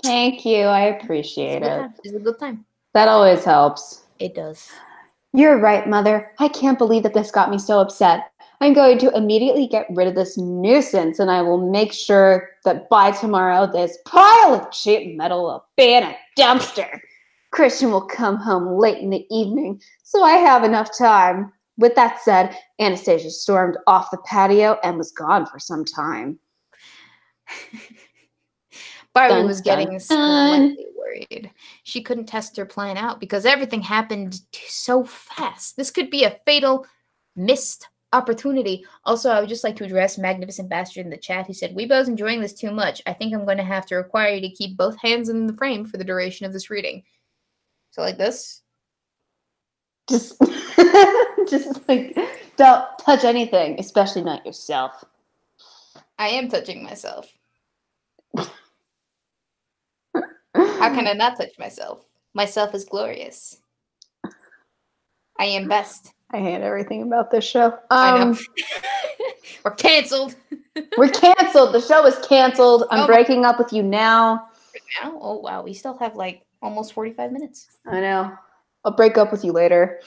Thank you. I appreciate it. It's a good time. That always helps. It does. You're right, Mother. I can't believe that this got me so upset. I'm going to immediately get rid of this nuisance, and I will make sure that by tomorrow this pile of cheap metal will be in a dumpster. Christian will come home late in the evening, so I have enough time. With that said, Anastasia stormed off the patio and was gone for some time. Barbie was getting slightly worried. She couldn't test her plan out because everything happened so fast. This could be a fatal missed opportunity. Also, I would just like to address Magnificent Bastard in the chat who said, "Weebo's enjoying this too much. I think I'm going to have to require you to keep both hands in the frame for the duration of this reading." So like this? Just like, don't touch anything, especially not yourself. I am touching myself. How can I not touch myself? Myself is glorious. I am best. I hate everything about this show. I know. We're canceled. We're canceled. The show is canceled. I'm breaking up with you now. Now? Oh, wow. We still have like almost 45 minutes. I know. I'll break up with you later.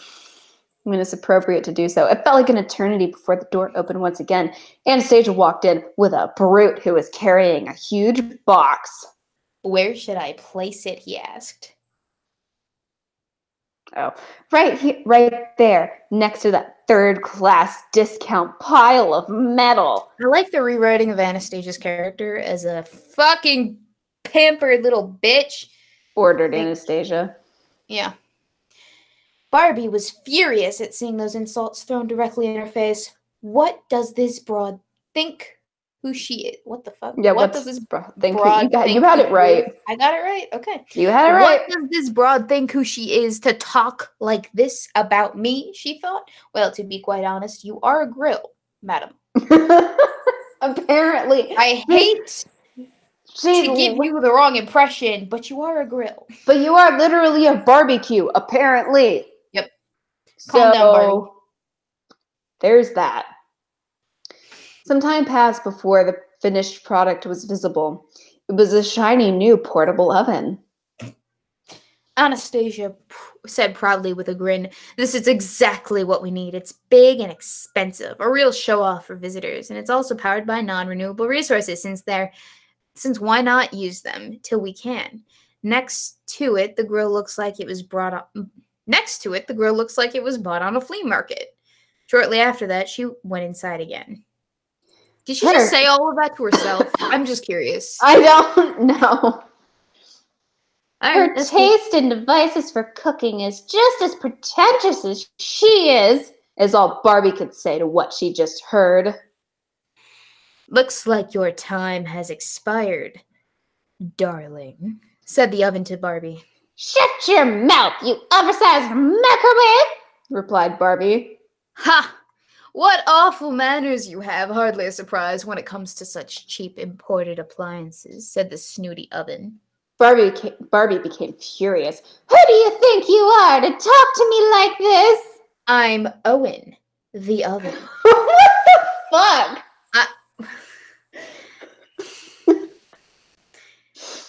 I mean, it's appropriate to do so. It felt like an eternity before the door opened once again. Anastasia walked in with a brute who was carrying a huge box. Where should I place it, he asked. Oh, right here, right there, next to that third-class discount pile of metal. I like the rewriting of Anastasia's character as a fucking pampered little bitch. Ordered Anastasia. Yeah. Barbie was furious at seeing those insults thrown directly in her face. What does this broad think who she is? What the fuck? Yeah, what does this broad think? You had it right. I got it right. Okay. You had it right. What does this broad think who she is to talk like this about me? She thought. Well, to be quite honest, you are a grill, madam. Apparently. I hate to give you the wrong impression, but you are a grill. But you are literally a barbecue, apparently. Yep. Calm down, Barbie. There's that. Some time passed before the finished product was visible. It was a shiny new portable oven. Anastasia said proudly with a grin, "This is exactly what we need. It's big and expensive, a real show-off for visitors, and it's also powered by non-renewable resources since why not use them till we can? Next to it, the grill looks like it was bought on a flea market." Shortly after that, she went inside again. Did she just say all of that to herself? I'm just curious. I don't know. Her taste and devices for cooking is just as pretentious as she is all Barbie could say to what she just heard. "Looks like your time has expired, darling," said the oven to Barbie. "Shut your mouth, you oversized microwave," replied Barbie. "Ha! What awful manners you have. Hardly a surprise when it comes to such cheap imported appliances," said the snooty oven. Barbie became furious. "Who do you think you are to talk to me like this?" "I'm Owen, the oven." What the fuck?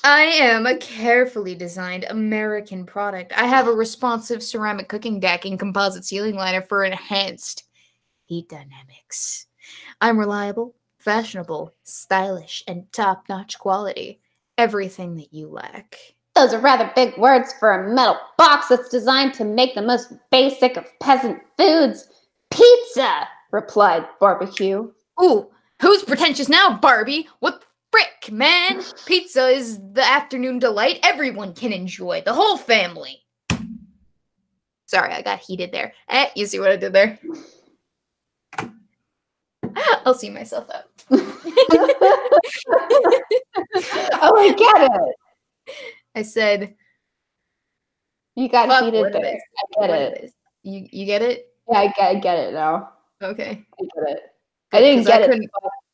I am a carefully designed American product. I have a responsive ceramic cooking deck and composite ceiling liner for enhanced heat dynamics. I'm reliable, fashionable, stylish, and top-notch quality. Everything that you lack. "Those are rather big words for a metal box that's designed to make the most basic of peasant foods. Pizza," replied Barbecue. "Ooh, who's pretentious now, Barbie? What the frick, man? Pizza is the afternoon delight everyone can enjoy, the whole family." Sorry, I got heated there. You see what I did there? I'll see myself out. Oh, I get it. I said, you got heated there. I get it. You get it? Yeah, I get it now. Okay. I get it. I didn't get it.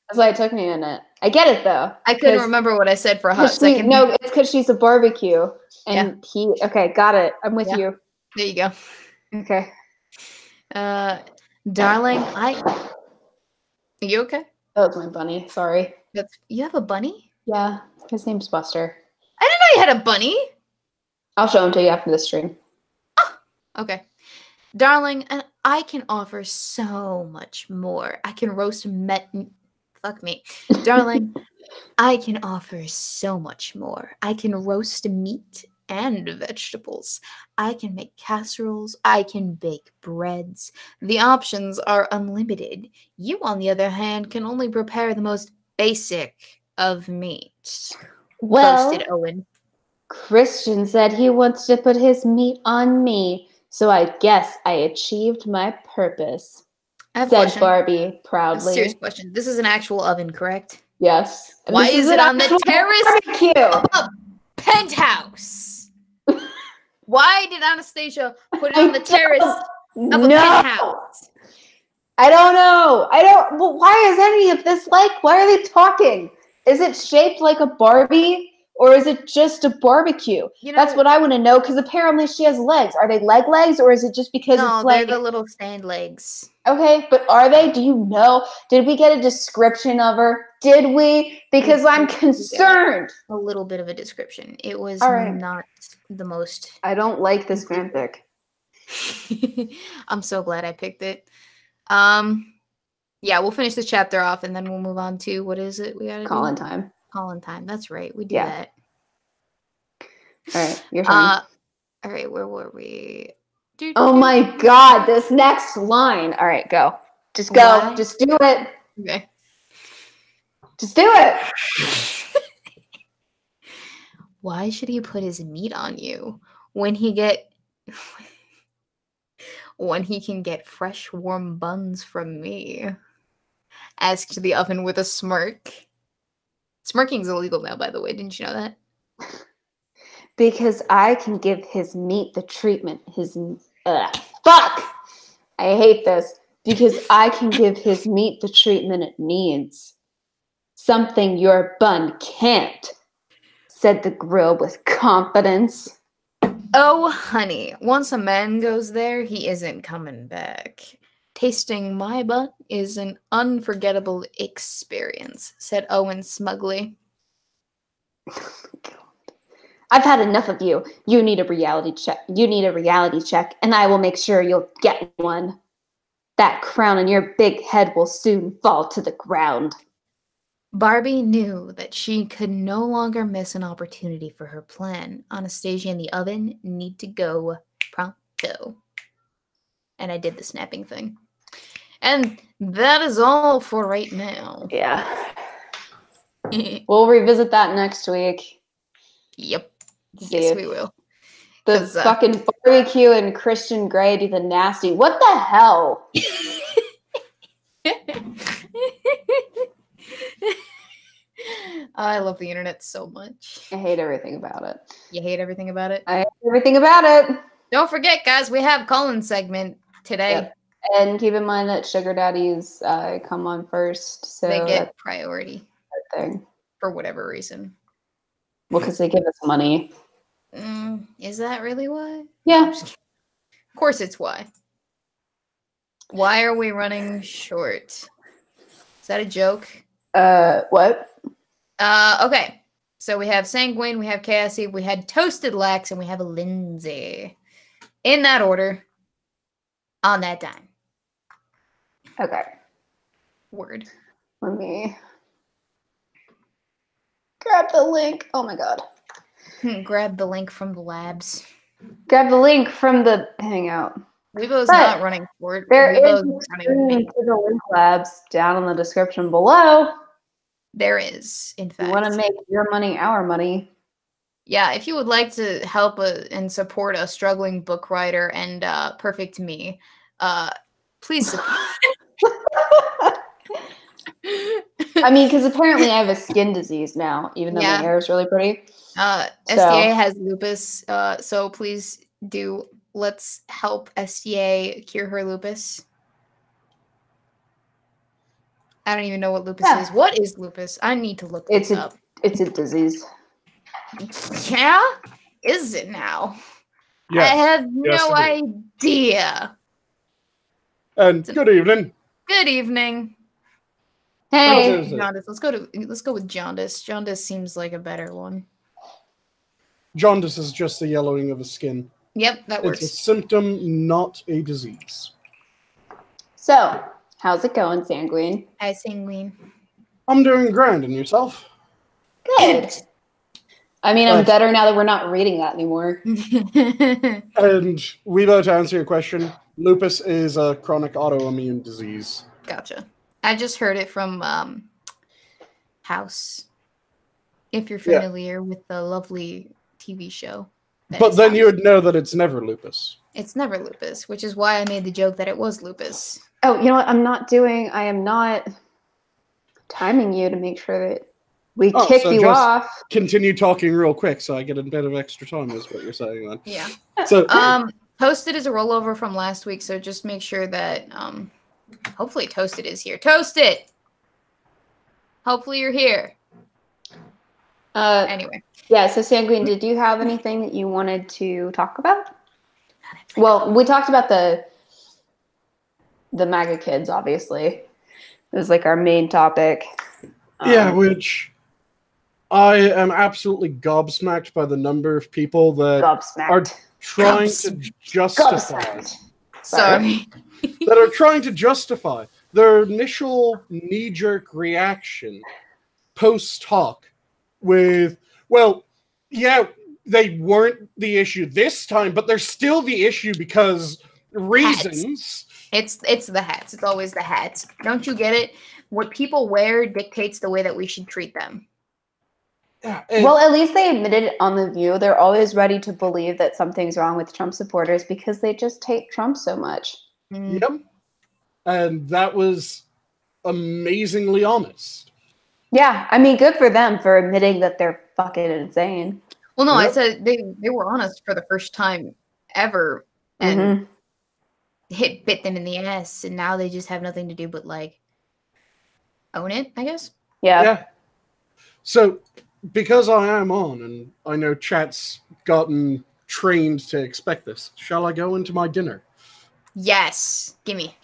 That's why it took me a minute. I get it though. I couldn't remember what I said for a hot second. No, it's because she's a barbecue. And okay, got it. I'm with you. There you go. Okay. Darling, are you okay? That was my bunny. Sorry. You have a bunny? Yeah. His name's Buster. I didn't know you had a bunny. I'll show him to you after the stream. Oh, okay. Darling, and I can offer so much more. I can roast fuck me. Darling, I can offer so much more. I can roast meat and vegetables. I can make casseroles. I can bake breads. The options are unlimited. You, on the other hand, can only prepare the most basic of meats. Well, boasted Owen. Christian said he wants to put his meat on me, so I guess I achieved my purpose, said Barbie proudly. Serious question. This is an actual oven, correct? Yes. Why is it on the terrace of a penthouse? Why did Anastasia put it on the terrace of a penthouse? I don't know. Well, why is any of this like? Why are they talking? Is it shaped like a Barbie? Or is it just a barbecue? You know, that's what I want to know, because apparently she has legs. Are they legs, or is it just because no, it's like they're the little stand legs. Okay, but are they? Do you know? Did we get a description of her? Did we? Because I'm concerned. A little bit of a description. It was right. not the most. I don't like this fanfic. I'm so glad I picked it. Yeah, we'll finish this chapter off and then we'll move on to what is it we gotta Call-in do? time. Call-in time. That's right. We do Yeah. that. All right, your turn. All right, where were we? Oh my God, this next line. All right, go. Just go. Why? Just do it. Okay. Just do it. Why should he put his meat on you when he can get fresh warm buns from me? Asked the oven with a smirk. Smirking's illegal now, by the way. Didn't you know that? Because I can give his meat the treatment fuck! I hate this. Because I can give his meat the treatment it needs. Something your bun can't, said the grill with confidence. Oh, honey, once a man goes there, he isn't coming back. Tasting my bun is an unforgettable experience, said Owen smugly. I've had enough of you. You need a reality check. And I will make sure you'll get one. That crown on your big head will soon fall to the ground. Barbie knew that she could no longer miss an opportunity for her plan. Anastasia and the oven need to go pronto. And I did the snapping thing. And that is all for right now. Yeah. We'll revisit that next week. Yep. Yes, we will. The fucking barbecue and Christian Grey do the nasty. What the hell? I love the internet so much. I hate everything about it. You hate everything about it? I hate everything about it. Don't forget, guys, we have Colin's segment today. Yep. And keep in mind that sugar daddies come on first. So they get priority. Thing. For whatever reason. Well, because they give us money. Is that really why? Yeah. Of course it's why. Why are we running short? Is that a joke? What? Okay. So we have Sanguine, we have Cassie, we had Toasted Lax, and we have a Lindsay. In that order. On that dime. Okay. Word. Let me grab the link. Oh my God. Grab the link from the labs. Grab the link from the Hangout. Weebo's not running for it. There is a link to the link labs down in the description below. There is, in fact. You want to make your money our money. Yeah, if you would like to help and support a struggling book writer and perfect me, please support. I mean, because apparently I have a skin disease now, even though my hair is really pretty. SDA has lupus, so please let's help SDA cure her lupus. I don't even know what lupus is. What is lupus? I need to look this up. It's a disease. Yeah? Is it now? Yes. I have no idea. And good evening. Good evening. Hey, Jaundice. Let's go with jaundice. Jaundice seems like a better one. Jaundice is just the yellowing of the skin. Yep, that works. It's a symptom, not a disease. So, how's it going, Sanguine? Hi, Sanguine. I'm doing grand, and yourself? Good. I mean, I'm better now that we're not reading that anymore. And Weebo, to answer your question, lupus is a chronic autoimmune disease. Gotcha. I just heard it from House. If you're familiar with the lovely TV show. But then you would know that it's never lupus. It's never lupus, which is why I made the joke that it was lupus. Oh, you know what? I am not timing you to make sure that we kick you off. Continue talking real quick so I get a bit of extra time is what you're saying then. Yeah. So Toasted is a rollover from last week, so just make sure that hopefully Toasted is here. Toasted! Hopefully you're here. Anyway. Yeah, so Sanguine, did you have anything that you wanted to talk about? Well, we talked about the MAGA kids, obviously. It was like our main topic. Yeah, which I am absolutely gobsmacked by the number of people that are trying to justify. Sorry. That are trying to justify their initial knee-jerk reaction post hoc with, well, yeah, they weren't the issue this time, but they're still the issue because reasons. Hats. It's the hats. It's always the hats. Don't you get it? What people wear dictates the way that we should treat them. Yeah, well, at least they admitted it on The View. They're always ready to believe that something's wrong with Trump supporters because they just hate Trump so much. Yep. And that was amazingly honest. Yeah, I mean, good for them for admitting that they're fucking insane. Well, no, I said they were honest for the first time ever, and it bit them in the ass, and now they just have nothing to do but like own it, I guess. Yeah. So, because I am on, and I know chat's gotten trained to expect this, shall I go into my dinner? Yes, gimme.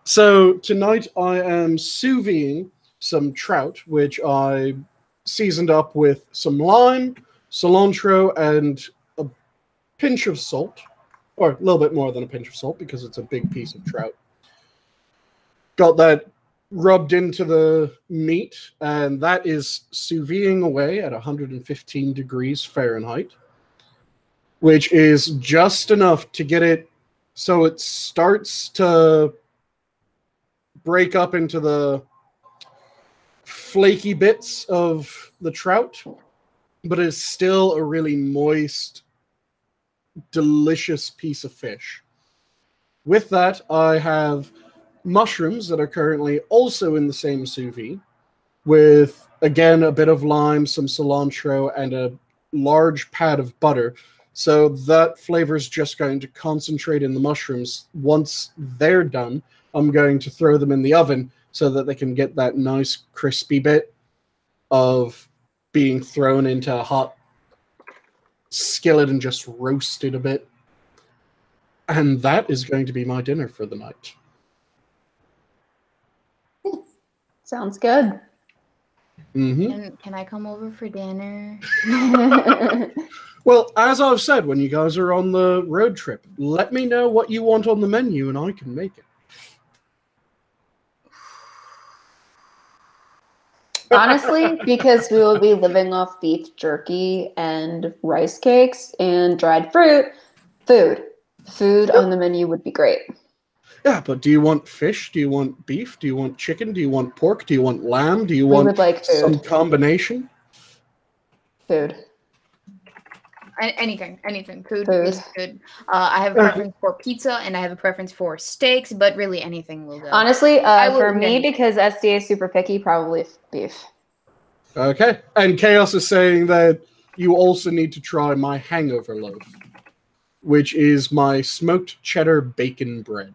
So tonight I am sous videing some trout, which I seasoned up with some lime, cilantro, and a pinch of salt, or a little bit more than a pinch of salt because it's a big piece of trout. Got that rubbed into the meat, and that is sous videing away at 115 degrees Fahrenheit, which is just enough to get it so it starts to break up into the flaky bits of the trout, but it's still a really moist, delicious piece of fish. With that, I have mushrooms that are currently also in the same sous vide, with, again, a bit of lime, some cilantro, and a large pad of butter. So that flavor is just going to concentrate in the mushrooms. Once they're done, I'm going to throw them in the oven so that they can get that nice crispy bit of being thrown into a hot skillet and just roasted a bit. And that is going to be my dinner for the night. Sounds good. Mm-hmm. Can I come over for dinner? Well, as I've said, when you guys are on the road trip, let me know what you want on the menu and I can make it. Honestly, because we will be living off beef jerky and rice cakes and dried fruit, food on the menu would be great. Yeah, but do you want fish? Do you want beef? Do you want chicken? Do you want pork? Do you want lamb? Do you want some combination? Food. Anything. Food is good. I have a preference for pizza, and I have a preference for steaks, but really anything will go. Honestly, for me, because SDA is super picky, probably beef. Okay. And Chaos is saying that you also need to try my hangover loaf, which is my smoked cheddar bacon bread.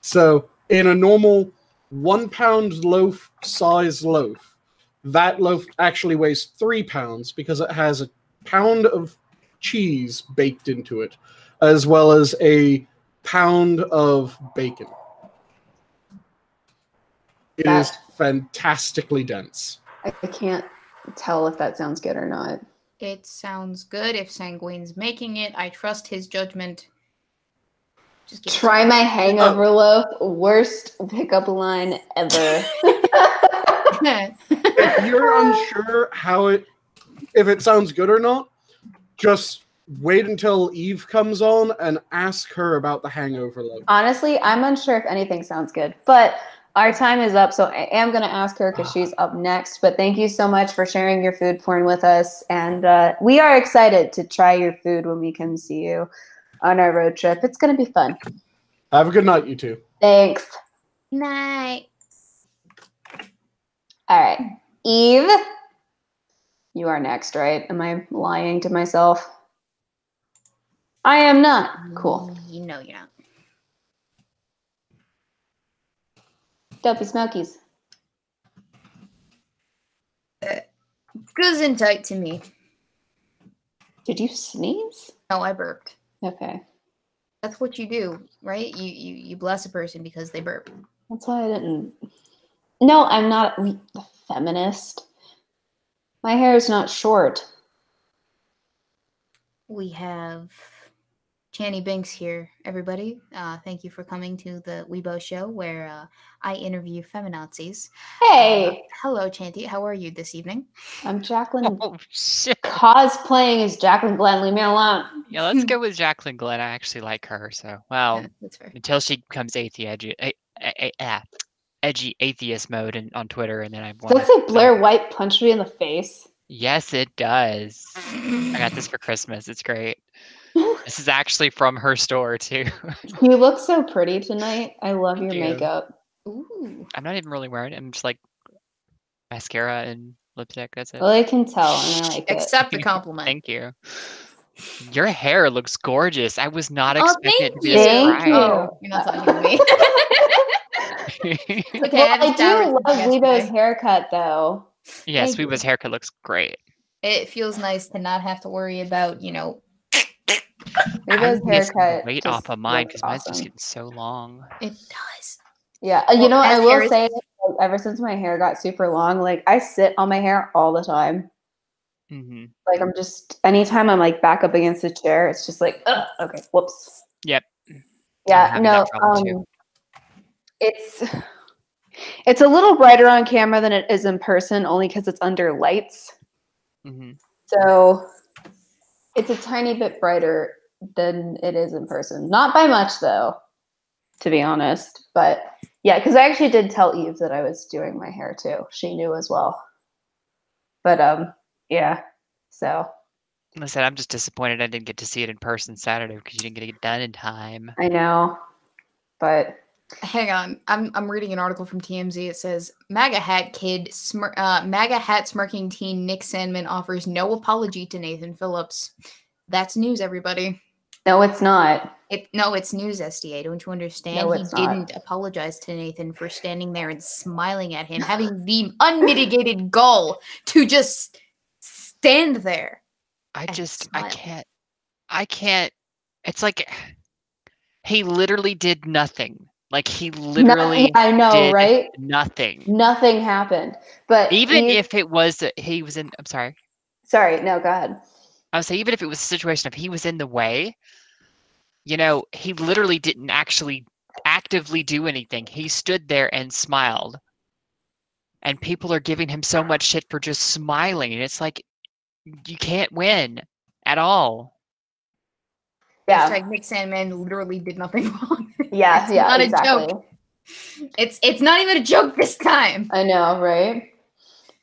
So, in a normal 1 pound loaf size loaf, that loaf actually weighs 3 pounds because it has a pound of cheese baked into it, as well as a pound of bacon. It is fantastically dense. I can't tell if that sounds good or not. It sounds good. If Sanguine's making it, I trust his judgment. Just try my hangover loaf. Worst pickup line ever. If you're unsure if it sounds good or not, just wait until Eve comes on and ask her about the hangover loaf. Honestly, I'm unsure if anything sounds good, but our time is up, so I am going to ask her because she's up next. But thank you so much for sharing your food porn with us, and we are excited to try your food when we come see you on our road trip. It's going to be fun. Have a good night, you two. Thanks. Night. All right. Eve, you are next, right? Am I lying to myself? I am not. Cool. No, you're not. Dopey Smokies. America's in tight to me. Did you sneeze? No, I burped. Okay. That's what you do, right? You bless a person because they burp. That's why I didn't. No, I'm not a feminist. My hair is not short. We have Channy Binks here, everybody. Thank you for coming to the Weebo show where I interview feminazis. Hey! Hello, Chanty. How are you this evening? I'm Jacqueline. Oh, shit. Cosplaying as Jacqueline Glenn. Leave me alone. Yeah, let's go with Jacqueline Glenn. I actually like her. So, well, Yeah, that's fair. until she becomes edgy atheist mode on Twitter, and then I want. Does it say Blair White punched me in the face? Yes, it does. I got this for Christmas. It's great. This is actually from her store too. You look so pretty tonight. I love Thank your you. makeup. Ooh. I'm not even really wearing it. I'm just like mascara and lipstick. That's it. Well, I can tell, and I like it. Accept the compliment. Thank you. Your hair looks gorgeous. I was not Oh, expecting it to thank be you. a Thank surprise. you. Oh, you're not talking to me. Okay, Well, I haven't showered do love since Weebo's yesterday. haircut, though. Yes, Thank you. Weebo's haircut looks great. It feels nice to not have to worry about, I'm Weebo's taking the haircut weight just off of mine looks because mine's just awesome. getting so long. it does. Yeah, Well, you know what? I as will Harris- say, like, ever since my hair got super long, like I sit on my hair all the time. Hmm Like I'm just anytime I'm like back up against a chair, it's just like, ugh, okay, whoops. Yep. Yeah, having no, that problem too. it's a little brighter on camera than it is in person, only because it's under lights. Hmm So it's a tiny bit brighter than it is in person. Not by much, though, to be honest. But yeah, because I actually did tell Eve that I was doing my hair too. She knew as well. But yeah. So Listen, I'm just disappointed I didn't get to see it in person Saturday because you didn't get it done in time. I know, but Hang on, I'm reading an article from TMZ. It says MAGA hat smirking teen Nick Sandman offers no apology to Nathan Phillips. That's news, everybody. no, it's not. It's news, SDA. Don't you understand? No, He it's not. didn't apologize to Nathan for standing there and smiling at him, having the unmitigated gall to just stand there. I And smile. can't. It's like he literally did nothing. Like he literally I know, did right? nothing. Nothing happened. But Even Eve, if it was that he was in, I'm sorry. sorry, no, go ahead. I would say even if it was a situation of he was in the way, you know, he literally didn't actually actively do anything. He stood there and smiled. And people are giving him so much shit for just smiling. And it's like, you can't win at all. Yeah. Hashtag Nick Sandman literally did nothing wrong. Yeah, It's yeah, not a exactly. joke. It's not even a joke this time. I know, right?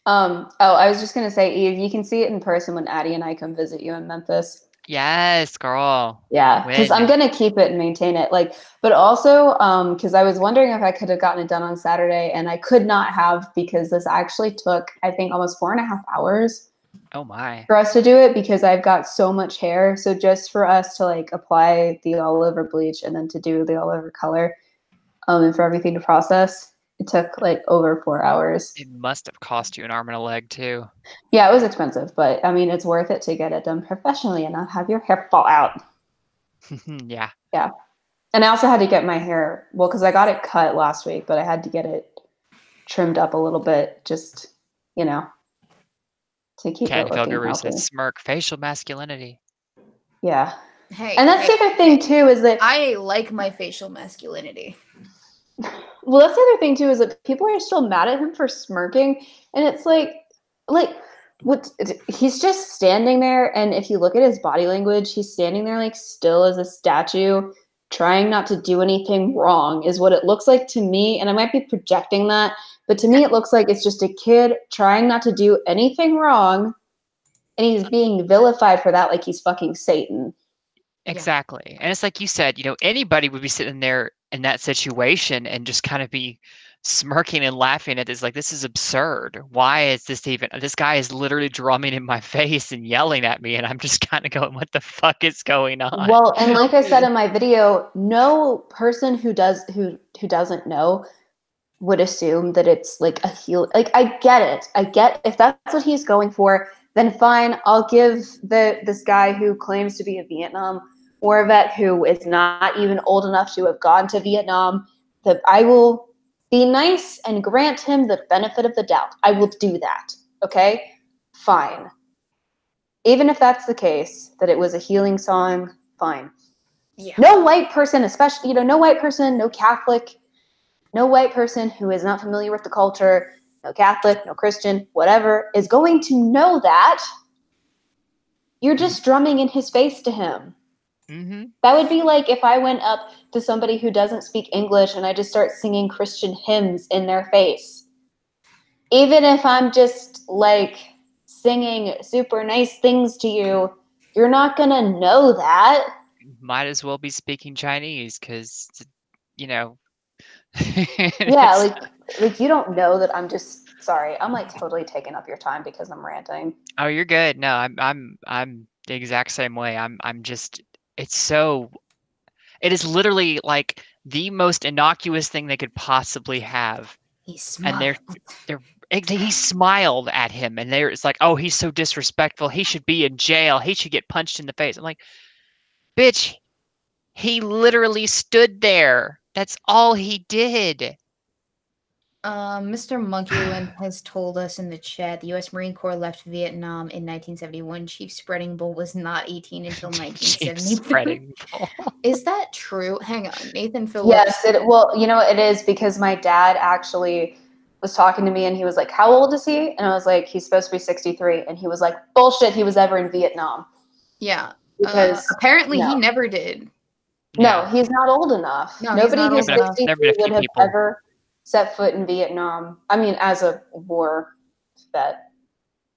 I was just gonna say, Eve, you can see it in person when Addie and I come visit you in Memphis. Yes, girl. Yeah, because I'm gonna keep it and maintain it. Like, but also, because I was wondering if I could have gotten it done on Saturday, and I could not have because this actually took, I think, almost 4.5 hours Oh my. for us to do it because I've got so much hair. So just for us to like apply the all over bleach and then to do the all over color, and for everything to process, it took like over 4 hours. It must have cost you an arm and a leg too. Yeah, it was expensive, but I mean, it's worth it to get it done professionally and not have your hair fall out. Yeah. Yeah. And I also had to get my hair, well, because I got it cut last week, but I had to get it trimmed up a little bit, just, you know, to keep Cat it looking Guru healthy. says smirk, facial masculinity. Yeah. Hey, And that's the other thing, too, is that I like my facial masculinity. well, that's the other thing too is that people are still mad at him for smirking, and it's like what he's just standing there, and if you look at his body language, he's standing there like still as a statue, trying not to do anything wrong, is what it looks like to me. And I might be projecting that, but to me, it looks like it's just a kid trying not to do anything wrong, and he's being vilified for that, like he's fucking Satan. Exactly. And it's like you said, you know, anybody would be sitting there in that situation and just kind of be smirking and laughing at this. Like, this is absurd. Why is this even? This guy is literally drumming in my face and yelling at me. And I'm just kind of going, what the fuck is going on? Well, and like I said in my video, no person who doesn't know would assume that it's like a heal. Like, I get it. I get if that's what he's going for, then fine. I'll give this guy who claims to be a Vietnam War vet who is not even old enough to have gone to Vietnam, that I will be nice and grant him the benefit of the doubt. I will do that. Okay? Fine. Even if that's the case, that it was a healing song, fine. Yeah. No white person, especially, no white person, no Catholic, no white person who is not familiar with the culture, no Catholic, no Christian, whatever, is going to know that. You're just drumming in his face to him. Mm-hmm. That would be like if I went up to somebody who doesn't speak English and I just start singing Christian hymns in their face. Even if I'm just like singing super nice things to you, you're not going to know that. Might as well be speaking Chinese because, Yeah, like you don't know that I'm just sorry. I'm like totally taking up your time because I'm ranting. Oh, you're good. No, I'm the exact same way. I'm just it is literally like the most innocuous thing they could possibly have. He And smiled. he smiled at him, and it's like, oh, he's so disrespectful. He should be in jail. He should get punched in the face. I'm like, bitch, he literally stood there. That's all he did. Mr. Monkeyland has told us in the chat the U.S. Marine Corps left Vietnam in 1971. Chief Spreading Bull was not 18 until 1973. Chief Spreading Bull. Is that true? Hang on. Nathan Phillips. Yes, it is because my dad actually was talking to me and he was like, how old is he? And I was like, he's supposed to be 63. And he was like, bullshit, he was ever in Vietnam. Yeah. Because apparently he never did. No, he's not old enough. No, nobody who's he's not 63 would have ever set foot in Vietnam. I mean, as a war vet.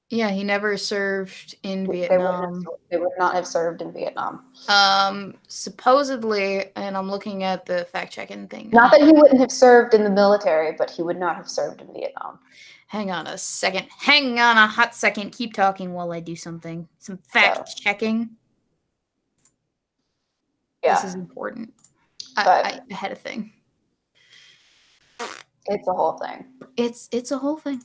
Yeah, he never served in Vietnam. They would not have served in Vietnam. Supposedly, and I'm looking at the fact-checking thing. Not that he wouldn't have served in the military, but he would not have served in Vietnam. Hang on a second. Hang on a hot second. Keep talking while I do something. Some fact-checking. Yeah. This is important. I had a thing. It's a whole thing. It's a whole thing.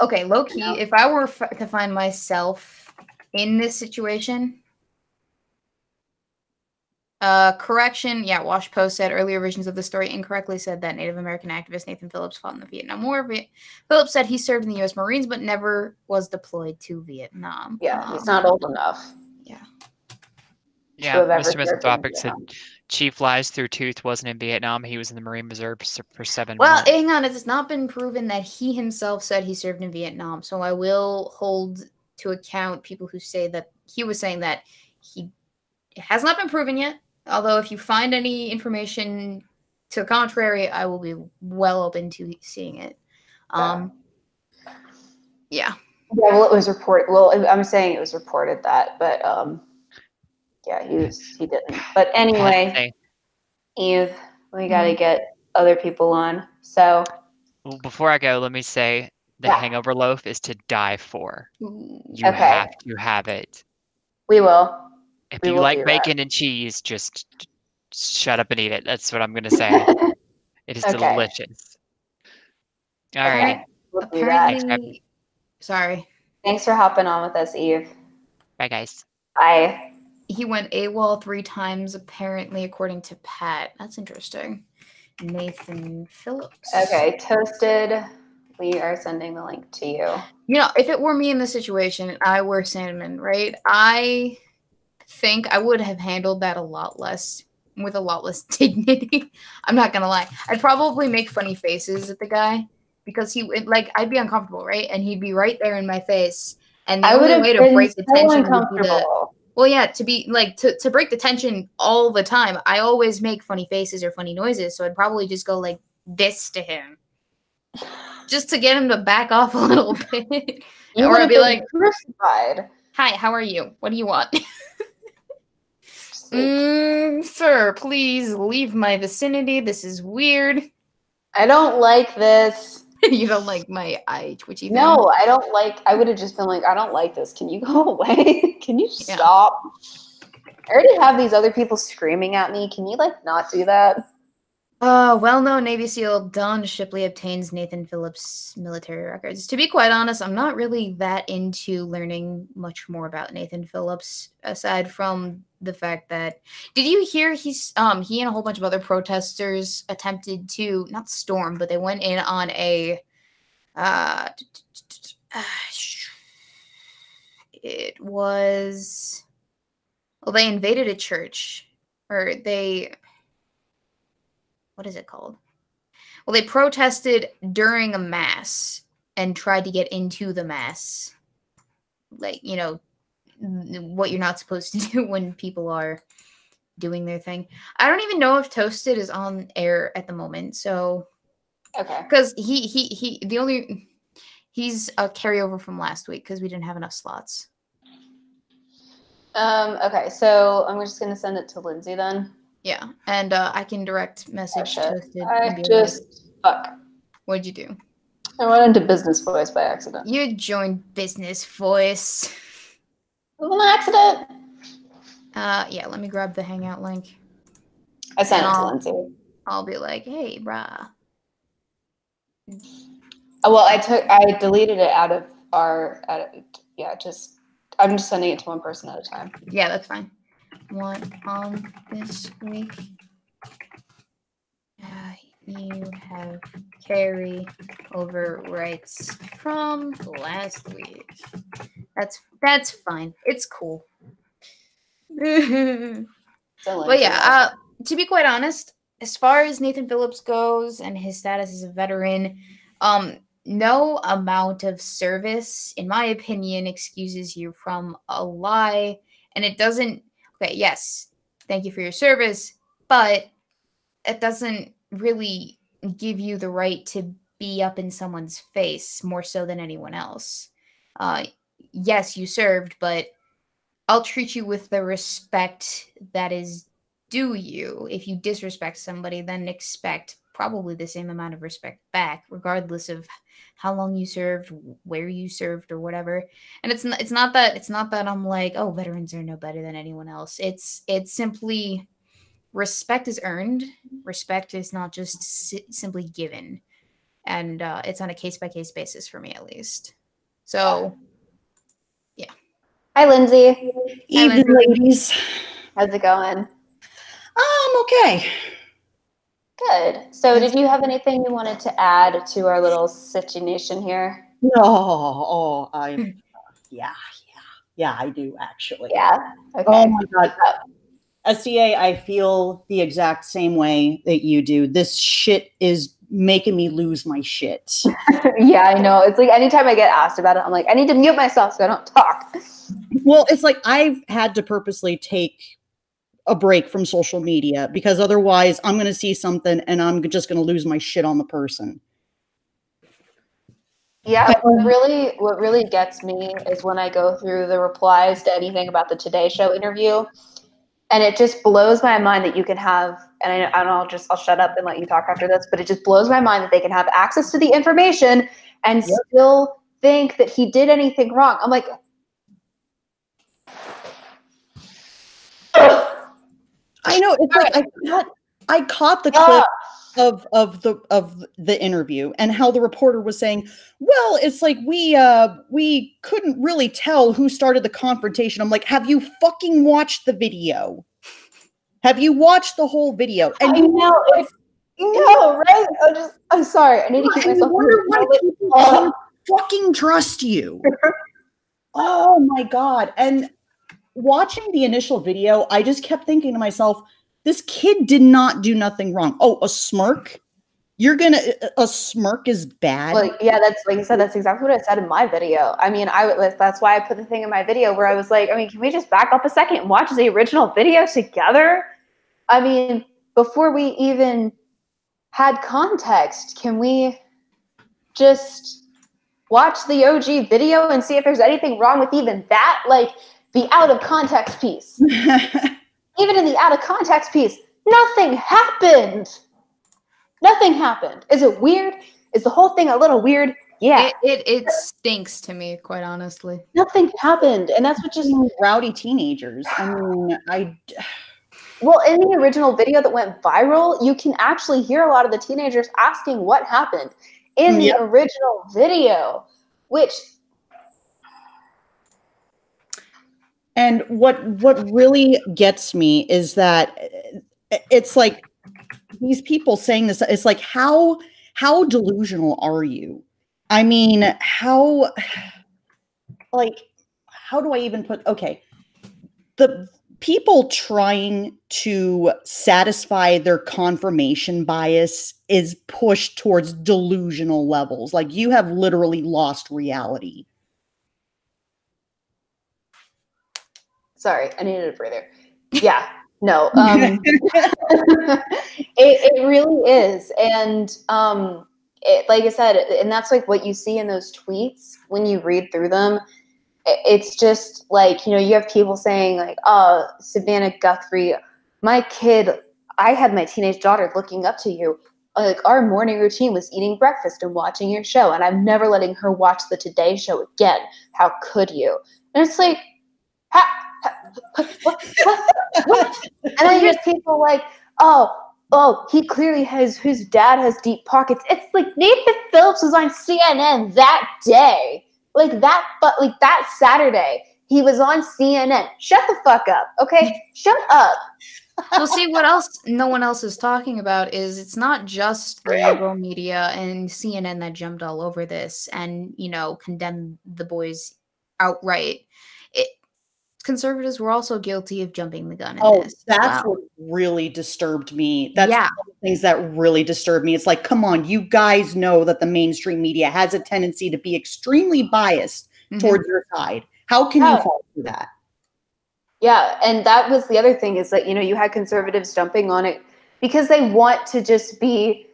Okay, low key. If I were to find myself in this situation, correction. Yeah, Wash Post said earlier versions of the story incorrectly said that Native American activist Nathan Phillips fought in the Vietnam War. Phillips said he served in the U.S. Marines but never was deployed to Vietnam. Yeah, he's not old enough. Yeah, Mr. Misanthropic said Chief Lies Through Tooth wasn't in Vietnam. He was in the Marine Reserve for 7 months. Well, hang on. It has not been proven that he himself said he served in Vietnam. So I will hold to account people who say that he was saying that it has not been proven yet. Although if you find any information to the contrary, I will be well open to seeing it. Yeah, well, it was reported. Well, I'm saying it was reported that, but yeah, he didn't. But anyway, Eve, we got to get other people on. So, well, before I go, let me say the hangover loaf is to die for. You have to have it. We will. If you like bacon and cheese, just shut up and eat it. That's what I'm going to say. It is delicious. All right. We'll do that. Sorry. Thanks for hopping on with us, Eve. Bye, guys. Bye. He went AWOL 3 times, apparently, according to Pat. That's interesting. Nathan Phillips. Okay, Toasted. We are sending the link to you. You know, if it were me in this situation, I were Sandman, right? I think I would have handled that with a lot less dignity. I'm not gonna lie. I'd probably make funny faces at the guy because I'd be uncomfortable, right? And he'd be right there in my face. And the only way to break the tension would be to break the tension all the time. I always make funny faces or funny noises, so I'd probably just go like this to him, just to get him to back off a little bit. Or I'd be like, crucified. Hi, how are you? What do you want? Sir, please leave my vicinity. This is weird. I don't like this. You don't like my eye twitchy thing? No, I don't like. I would have just been like, I don't like this. Can you go away? Can you stop? I already have these other people screaming at me. Can you, like, not do that? Well-known Navy SEAL Don Shipley obtains Nathan Phillips' military records. To be quite honest, I'm not really that into learning much more about Nathan Phillips, aside from the fact that, did you hear he and a whole bunch of other protesters attempted to, not storm, but they went in on a, it was, well, they invaded a church, or they, what is it called? Well, they protested during a mass and tried to get into the mass. Like, you know, what you're not supposed to do when people are doing their thing. I don't even know if Toasted is on air at the moment, so Okay. because he's a carryover from last week because we didn't have enough slots. Okay, so I'm just gonna send it to Lindsay then. Yeah, and I can direct message Toasted. Fuck. What'd you do? I went into business voice by accident. You joined business voice. It was an accident. Yeah, let me grab the Hangout link. I sent it to Lindsay. I'll be like, hey, brah. Well, I deleted it out of our, I'm just sending it to one person at a time. Yeah, that's fine. What on this week? You have carry over rights from last week. That's fine. It's cool. But yeah, to be quite honest, as far as Nathan Phillips goes and his status as a veteran, no amount of service, in my opinion, excuses you from a lie. And it doesn't, okay, yes, thank you for your service, but it doesn't really give you the right to be up in someone's face more so than anyone else. Yes, you served, but I'll treat you with the respect that is due you. If you disrespect somebody, then expect probably the same amount of respect back, regardless of how long you served, where you served, or whatever. And it's not that I'm like, oh, veterans are no better than anyone else. It's simply respect is earned. Respect is not just simply given, and it's on a case-by-case basis for me, at least. So, yeah. Hi, Lindsay. Evening, ladies. How's it going? Okay. Good. So, did you have anything you wanted to add to our little situation here? No, yeah, I do actually. Yeah. Okay. Oh my God. SDA, I feel the exact same way that you do. This shit is making me lose my shit. Yeah, I know. It's like anytime I get asked about it, I'm like, I need to mute myself so I don't talk. Well, it's like I've had to purposely take a break from social media because otherwise I'm going to see something and I'm just going to lose my shit on the person. Yeah, what really gets me is when I go through the replies to anything about the Today Show interview. And it just blows my mind that you can have, and I'll shut up and let you talk after this, but it just blows my mind that they can have access to the information and still think that he did anything wrong. I'm like, I know. It's like I caught the clip of the interview and how the reporter was saying, well, it's like we couldn't really tell who started the confrontation. I'm like, have you fucking watched the video? Have you watched the whole video? And I know, right? I'm sorry. I need to keep myself. People fucking trust you. Oh my God. And watching the initial video, I just kept thinking to myself, this kid did not do nothing wrong. Oh, a smirk? A smirk is bad? Well, yeah, that's like you said, that's exactly what I said in my video. I mean, that's why I put the thing in my video where I was like, I mean, can we just back up a second and watch the original video together? I mean, before we even had context, can we just watch the OG video and see if there's anything wrong with even that? Like, the out of context piece. Even in the out of context piece, nothing happened. Nothing happened. Is it weird? Is the whole thing a little weird? Yeah, It stinks to me, quite honestly. nothing happened, and that's what just. Rowdy teenagers. I mean, Well, in the original video that went viral, you can actually hear a lot of the teenagers asking what happened in the original video, which. And what really gets me is that it's like these people saying this. It's like how delusional are you? I mean, how do I even put? Okay, the people trying to satisfy their confirmation bias is pushed towards delusional levels. Like you have literally lost reality. Sorry, I needed a breather. Yeah, no. It really is. And like I said, and that's like what you see in those tweets when you read through them. It's just like, you know, you have people saying like, oh, Savannah Guthrie, my kid, I had my teenage daughter looking up to you. Like our morning routine was eating breakfast and watching your show, and I'm never letting her watch the Today Show again. How could you? And it's like, what? And then there's people like, oh, he clearly has, whose dad has deep pockets. It's like Nathan Phillips was on CNN that day. Like that, but like that Saturday, he was on CNN. Shut the fuck up, okay? Shut up. Well, see, what else no one else is talking about is it's not just the liberal media and CNN that jumped all over this and, you know, condemned the boys outright. Conservatives were also guilty of jumping the gun in this. That's what really disturbed me. That's one of the things that really disturbed me. It's like, come on, you guys know that the mainstream media has a tendency to be extremely biased towards your side. How can you fall through that? Yeah, and that was the other thing is that, you know, you had conservatives jumping on it because they want to just be,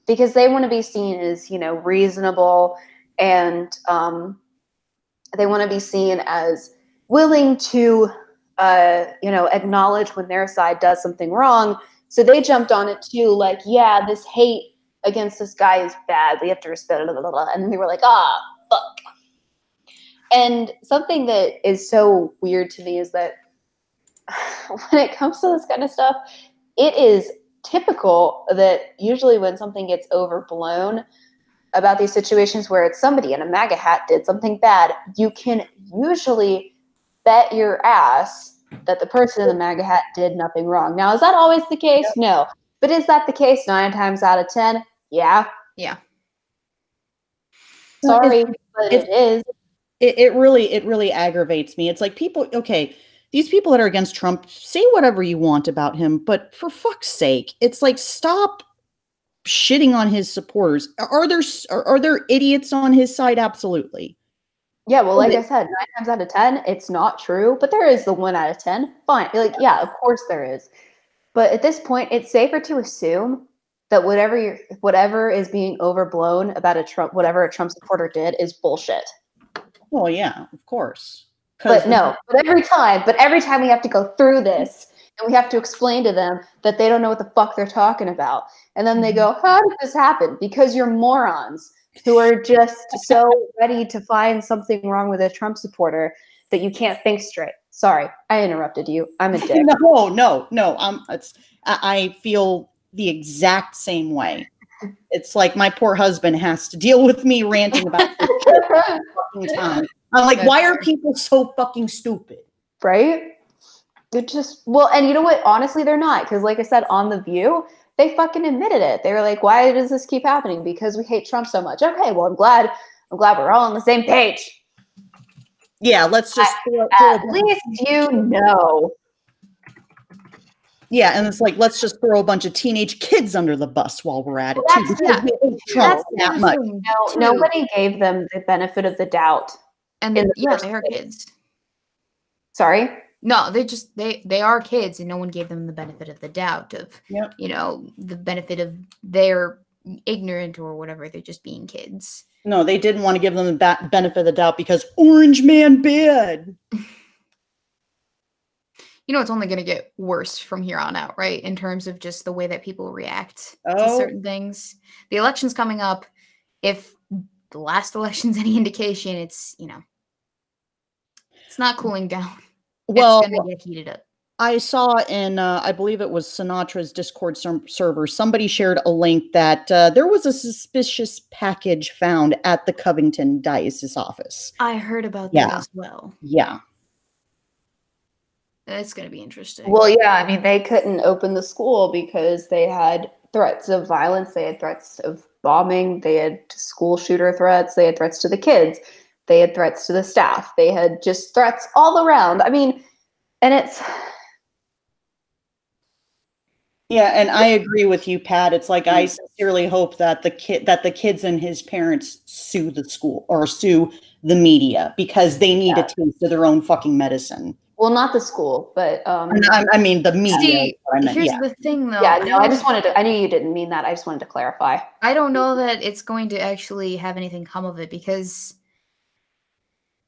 because they want to be seen as, you know, reasonable, and they want to be seen as willing to, you know, acknowledge when their side does something wrong. So they jumped on it too, like, yeah, this hate against this guy is bad. We have to respect it. And then they were like, ah, fuck. And something that is so weird to me is that when it comes to this kind of stuff, it is typical that usually when something gets overblown about these situations where it's somebody in a MAGA hat did something bad, you can usually bet your ass that the person in the MAGA hat did nothing wrong. Now, is that always the case? Yep. No. But is that the case 9 times out of 10? Yeah. Yeah. Sorry, but it is. It really aggravates me. It's like people, okay, these people that are against Trump, say whatever you want about him, but for fuck's sake, it's like, stop shitting on his supporters. Are there idiots on his side? Absolutely. Yeah, well, like I said, 9 times out of 10, it's not true, but there is the 1 out of 10. Fine. Like, yeah, of course there is. But at this point, it's safer to assume that whatever is being overblown about whatever a Trump supporter did is bullshit. Well, yeah, of course. But every time we have to go through this and we have to explain to them that they don't know what the fuck they're talking about. And then they go, how did this happen? Because you're morons who are just so ready to find something wrong with a Trump supporter that you can't think straight. Sorry, I interrupted you. I'm a dick. No. I feel the exact same way. It's like my poor husband has to deal with me ranting about this fucking time. I'm like, why are people so fucking stupid? Right? It just, well, and you know what? Honestly, they're not. Because like I said, on The View, they fucking admitted it. They were like, why does this keep happening? Because we hate Trump so much. Okay, well, I'm glad we're all on the same page. Yeah, let's just at least you know. Yeah, and it's like, let's just throw a bunch of teenage kids under the bus while we're at it. Nobody gave them the benefit of the doubt. And they are kids. Sorry? No, they are kids, and no one gave them the benefit of the doubt of, you know, the benefit of they're ignorant or whatever. They're just being kids. No, they didn't want to give them the benefit of the doubt because Orange Man bad. You know, it's only going to get worse from here on out, right? In terms of just the way that people react to certain things. The election's coming up if the last election's any indication, it's, you know, it's not cooling down. Well, it's gonna get heated up. I saw in, I believe it was Sinatra's Discord server, somebody shared a link that there was a suspicious package found at the Covington Diocese office. I heard about that as well. Yeah. It's going to be interesting. Well, yeah, I mean, they couldn't open the school because they had threats of violence. They had threats of bombing. They had school shooter threats. They had threats to the kids. They had threats to the staff. They had just threats all around. I mean, and it's... Yeah, and I agree with you, Pat. It's like I sincerely hope that the kids and his parents sue the school or sue the media because they need a taste of their own fucking medicine. Well, not the school, but I mean the media. See, here's the thing, though. Yeah, no, I just wanted to. I knew you didn't mean that. I just wanted to clarify. I don't know that it's going to actually have anything come of it because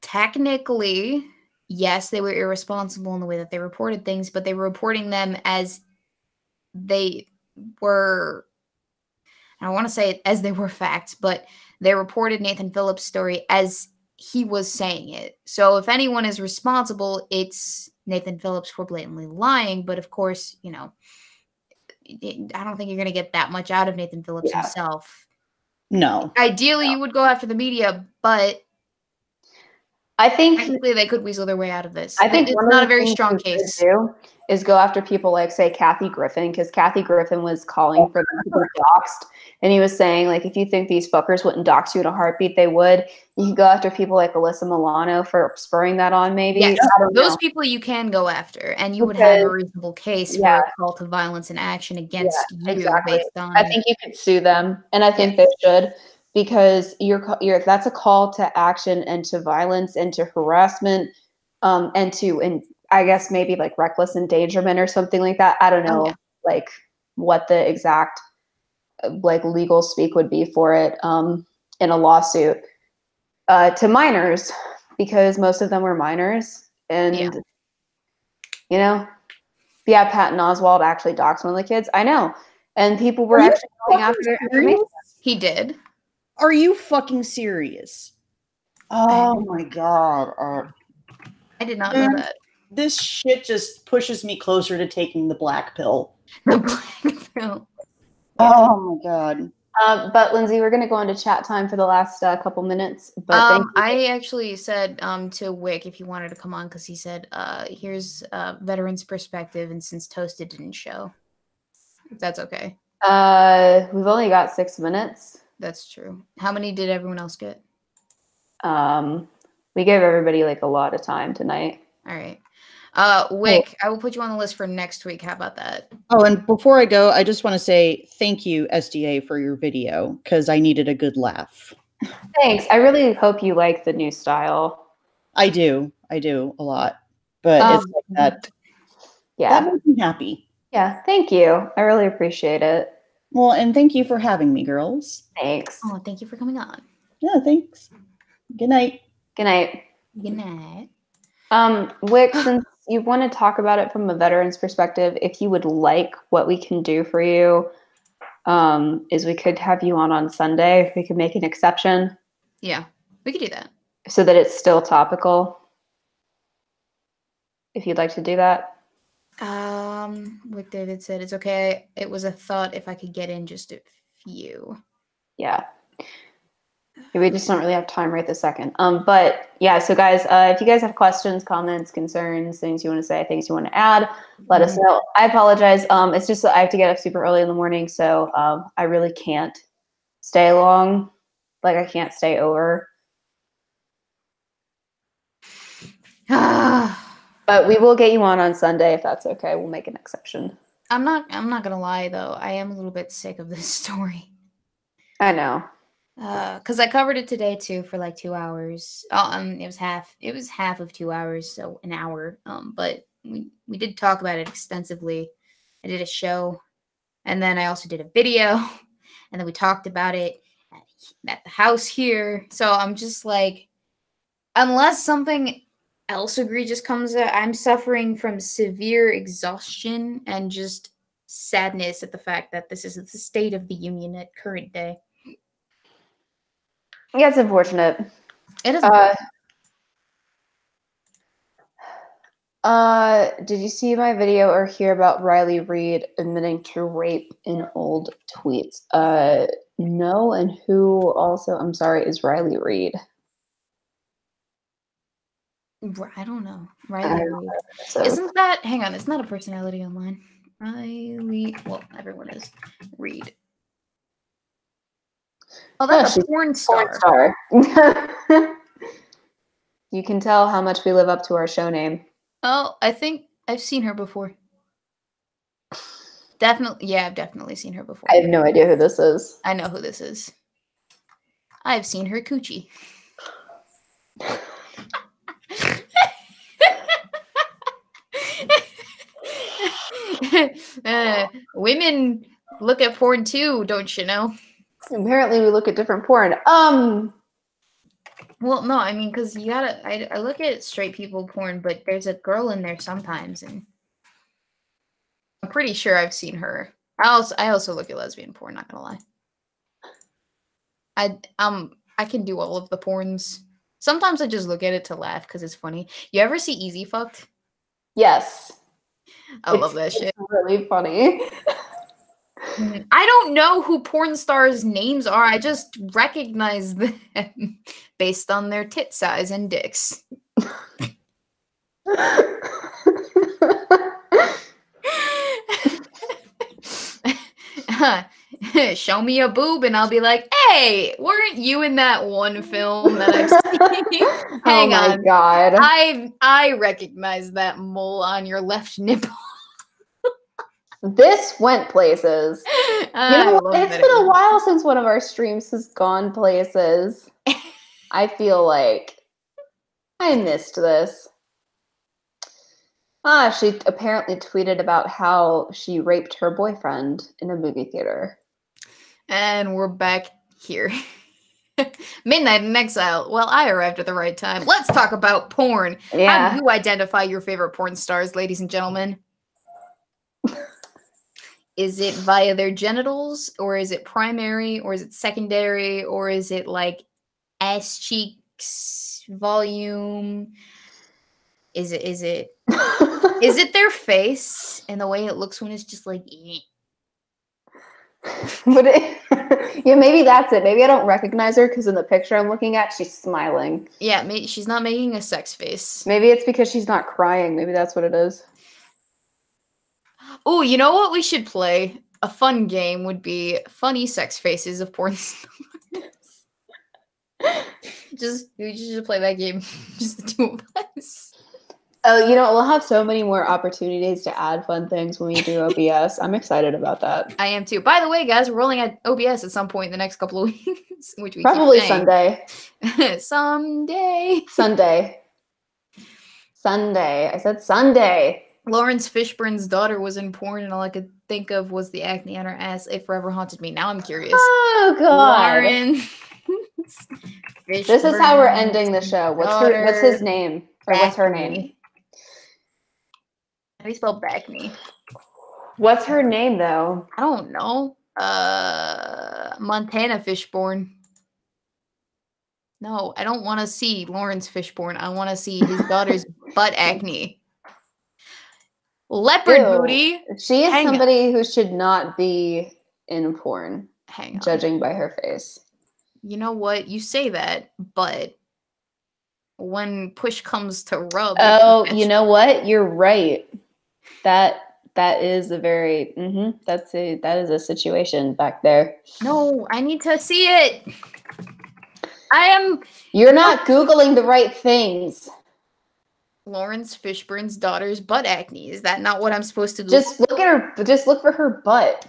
technically, yes, they were irresponsible in the way that they reported things, but they were reporting them as they were, I don't want to say it as they were facts, but they reported Nathan Phillips' story as he was saying it. So if anyone is responsible, it's Nathan Phillips for blatantly lying. But of course, you know, I don't think you're going to get that much out of Nathan Phillips himself. No. Ideally, you would go after the media, but I think technically they could weasel their way out of this. I think it's not a very strong case. Do is go after people like, say, Kathy Griffin, because Kathy Griffin was calling for them to be doxxed. And he was saying, like, if you think these fuckers wouldn't dox you in a heartbeat, they would. You can go after people like Alyssa Milano for spurring that on, maybe. Yes, those people you can go after, and you would have a reasonable case for a call to violence and action against you based on... I think you could sue them, and I think they should, because that's a call to action and to violence and to harassment, and I guess maybe like reckless endangerment or something like that. I don't know, like what the exact like legal speak would be for it in a lawsuit to minors, because most of them were minors, and you know, Patton Oswalt actually doxed one of the kids. I know, and people were actually going after their information. He did. Are you fucking serious? Oh my god! I did not know that. This shit just pushes me closer to taking the black pill. The black pill. Oh my god. But Lindsay, we're going to go into chat time for the last couple minutes. But I actually said to Wick if he wanted to come on, because he said, here's veterans' perspective, and since Toasted didn't show. If that's okay. We've only got 6 minutes. That's true. How many did everyone else get? We gave everybody like a lot of time tonight. All right. Wick, I will put you on the list for next week. How about that? Oh, and before I go, I just want to say thank you, SDA, for your video, because I needed a good laugh. Thanks. I really hope you like the new style. I do a lot. But it's like that. Yeah. That makes me happy. Yeah, thank you. I really appreciate it. Well, and thank you for having me, girls. Thanks. Oh, thank you for coming on. Yeah, thanks. Good night. Good night. Good night. Wick, since you want to talk about it from a veteran's perspective, if you would like, what we can do for you is we could have you on Sunday. We could make an exception. Yeah, we could do that. So that it's still topical. If you'd like to do that. Wick David said, it's okay. It was a thought if I could get in just a few. Yeah. We just don't really have time right this second. But yeah, so guys, if you guys have questions, comments, concerns, things you want to say, things you want to add, let us know. I apologize. It's just that I have to get up super early in the morning, so I really can't stay long. Like, I can't stay over. But we will get you on Sunday if that's okay. We'll make an exception. I'm not gonna lie though. I am a little bit sick of this story. I know. Because I covered it today too for like 2 hours. It was half of 2 hours, so an hour. But we did talk about it extensively. I did a show, and then I also did a video, and then we talked about it at the house here. So I'm just like, unless something else egregious comes out, I'm suffering from severe exhaustion and just sadness at the fact that this is the state of the union at current day. Yeah, it's unfortunate. It is. Unfortunate. Did you see my video or hear about Riley Reid admitting to rape in old tweets? No, and who also, I'm sorry, is Riley Reid? I don't know. Riley Reid. So, Isn't that, hang on, isn't that a personality online? Riley, well, everyone is. Reid. Oh, that's a porn star. You can tell how much we live up to our show name. Oh, I think I've seen her before. Definitely, yeah, I've definitely seen her before. I have no idea who this is. I know who this is. I've seen her coochie. Women look at porn too, don't you know? Apparently, we look at different porn. Well, no, I mean, because you gotta. I look at straight people porn, but there's a girl in there sometimes, and I'm pretty sure I've seen her. I also look at lesbian porn. Not gonna lie. I can do all of the porns. Sometimes I just look at it to laugh because it's funny. You ever see Easy Fucked? Yes. I love that shit. It's really funny. I don't know who porn stars' names are. I just recognize them based on their tit size and dicks. Show me a boob and I'll be like, hey, weren't you in that one film that I've seen? Hang on. Oh my god. I recognize that mole on your left nipple. This went places. You know what? It's been a while since one of our streams has gone places. I feel like I missed this. She apparently tweeted about how she raped her boyfriend in a movie theater. And we're back here. Midnight in Exile. Well, I arrived at the right time. Let's talk about porn. Yeah. How do you identify your favorite porn stars, ladies and gentlemen? Is it via their genitals, or is it primary, or is it secondary, or is it like ass cheeks volume? Is it is it their face and the way it looks when it's just like Yeah, maybe that's it. Maybe I don't recognize her because in the picture I'm looking at, she's smiling. Yeah, maybe she's not making a sex face. Maybe it's because she's not crying. Maybe that's what it is. Oh, you know what we should play? A fun game would be funny sex faces of porn stars. We should play that game. Just the two of us. Oh, you know, we'll have so many more opportunities to add fun things when we do OBS. I'm excited about that. I am too. By the way, guys, we're rolling at OBS at some point in the next couple of weeks. Which we probably Sunday. Someday. Sunday. I said Sunday. Lawrence Fishburne's daughter was in porn, and all I could think of was the acne on her ass. It forever haunted me. Now I'm curious. Oh god, Lauren. This is how we're ending the show. What's his name? Or what's her name? How do you spell Backney? What's her name though? I don't know. Montana Fishburne. No, I don't want to see Lawrence Fishburne. I want to see his daughter's butt acne. Leopard booty. She is somebody who should not be in porn. Hang on. Judging by her face. You know what? You say that, but when push comes to rub. Oh, you know what? You're right. That is a very that is a situation back there. No, I need to see it. You're not Googling the right things. Lawrence Fishburne's daughter's butt acne. Is that not what I'm supposed to do? Just look at her. Just look for her butt.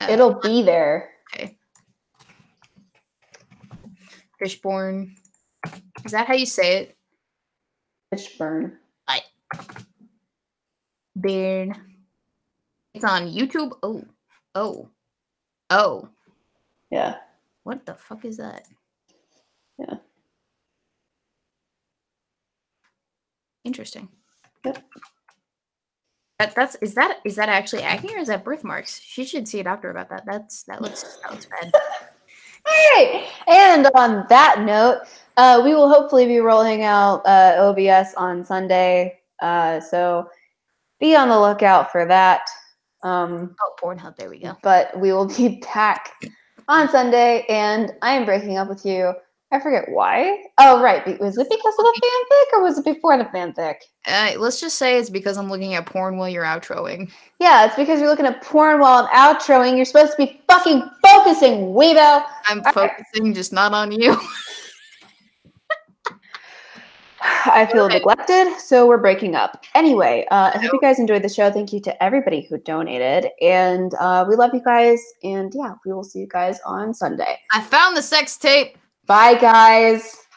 It'll be there. Okay. Fishburne. Is that how you say it? Fishburne. Beard. It's on YouTube. Oh. Yeah. What the fuck is that? Yeah. Interesting. Yep. Is that actually acne or is that birthmarks? She should see a doctor about that. That looks bad. right. And on that note, we will hopefully be rolling out OBS on Sunday. So be on the lookout for that. Oh, Pornhub. There we go. But we will be back on Sunday, and I am breaking up with you. I forget why. Oh, right. Was it because of the fanfic, or was it before the fanfic? Let's just say it's because I'm looking at porn while you're outroing. Yeah, it's because you're looking at porn while I'm outroing. You're supposed to be fucking focusing, Weebo. I'm focusing, just not on you. I feel neglected, so we're breaking up. Anyway, I hope you guys enjoyed the show. Thank you to everybody who donated. And we love you guys. And yeah, we will see you guys on Sunday. I found the sex tape. Bye, guys.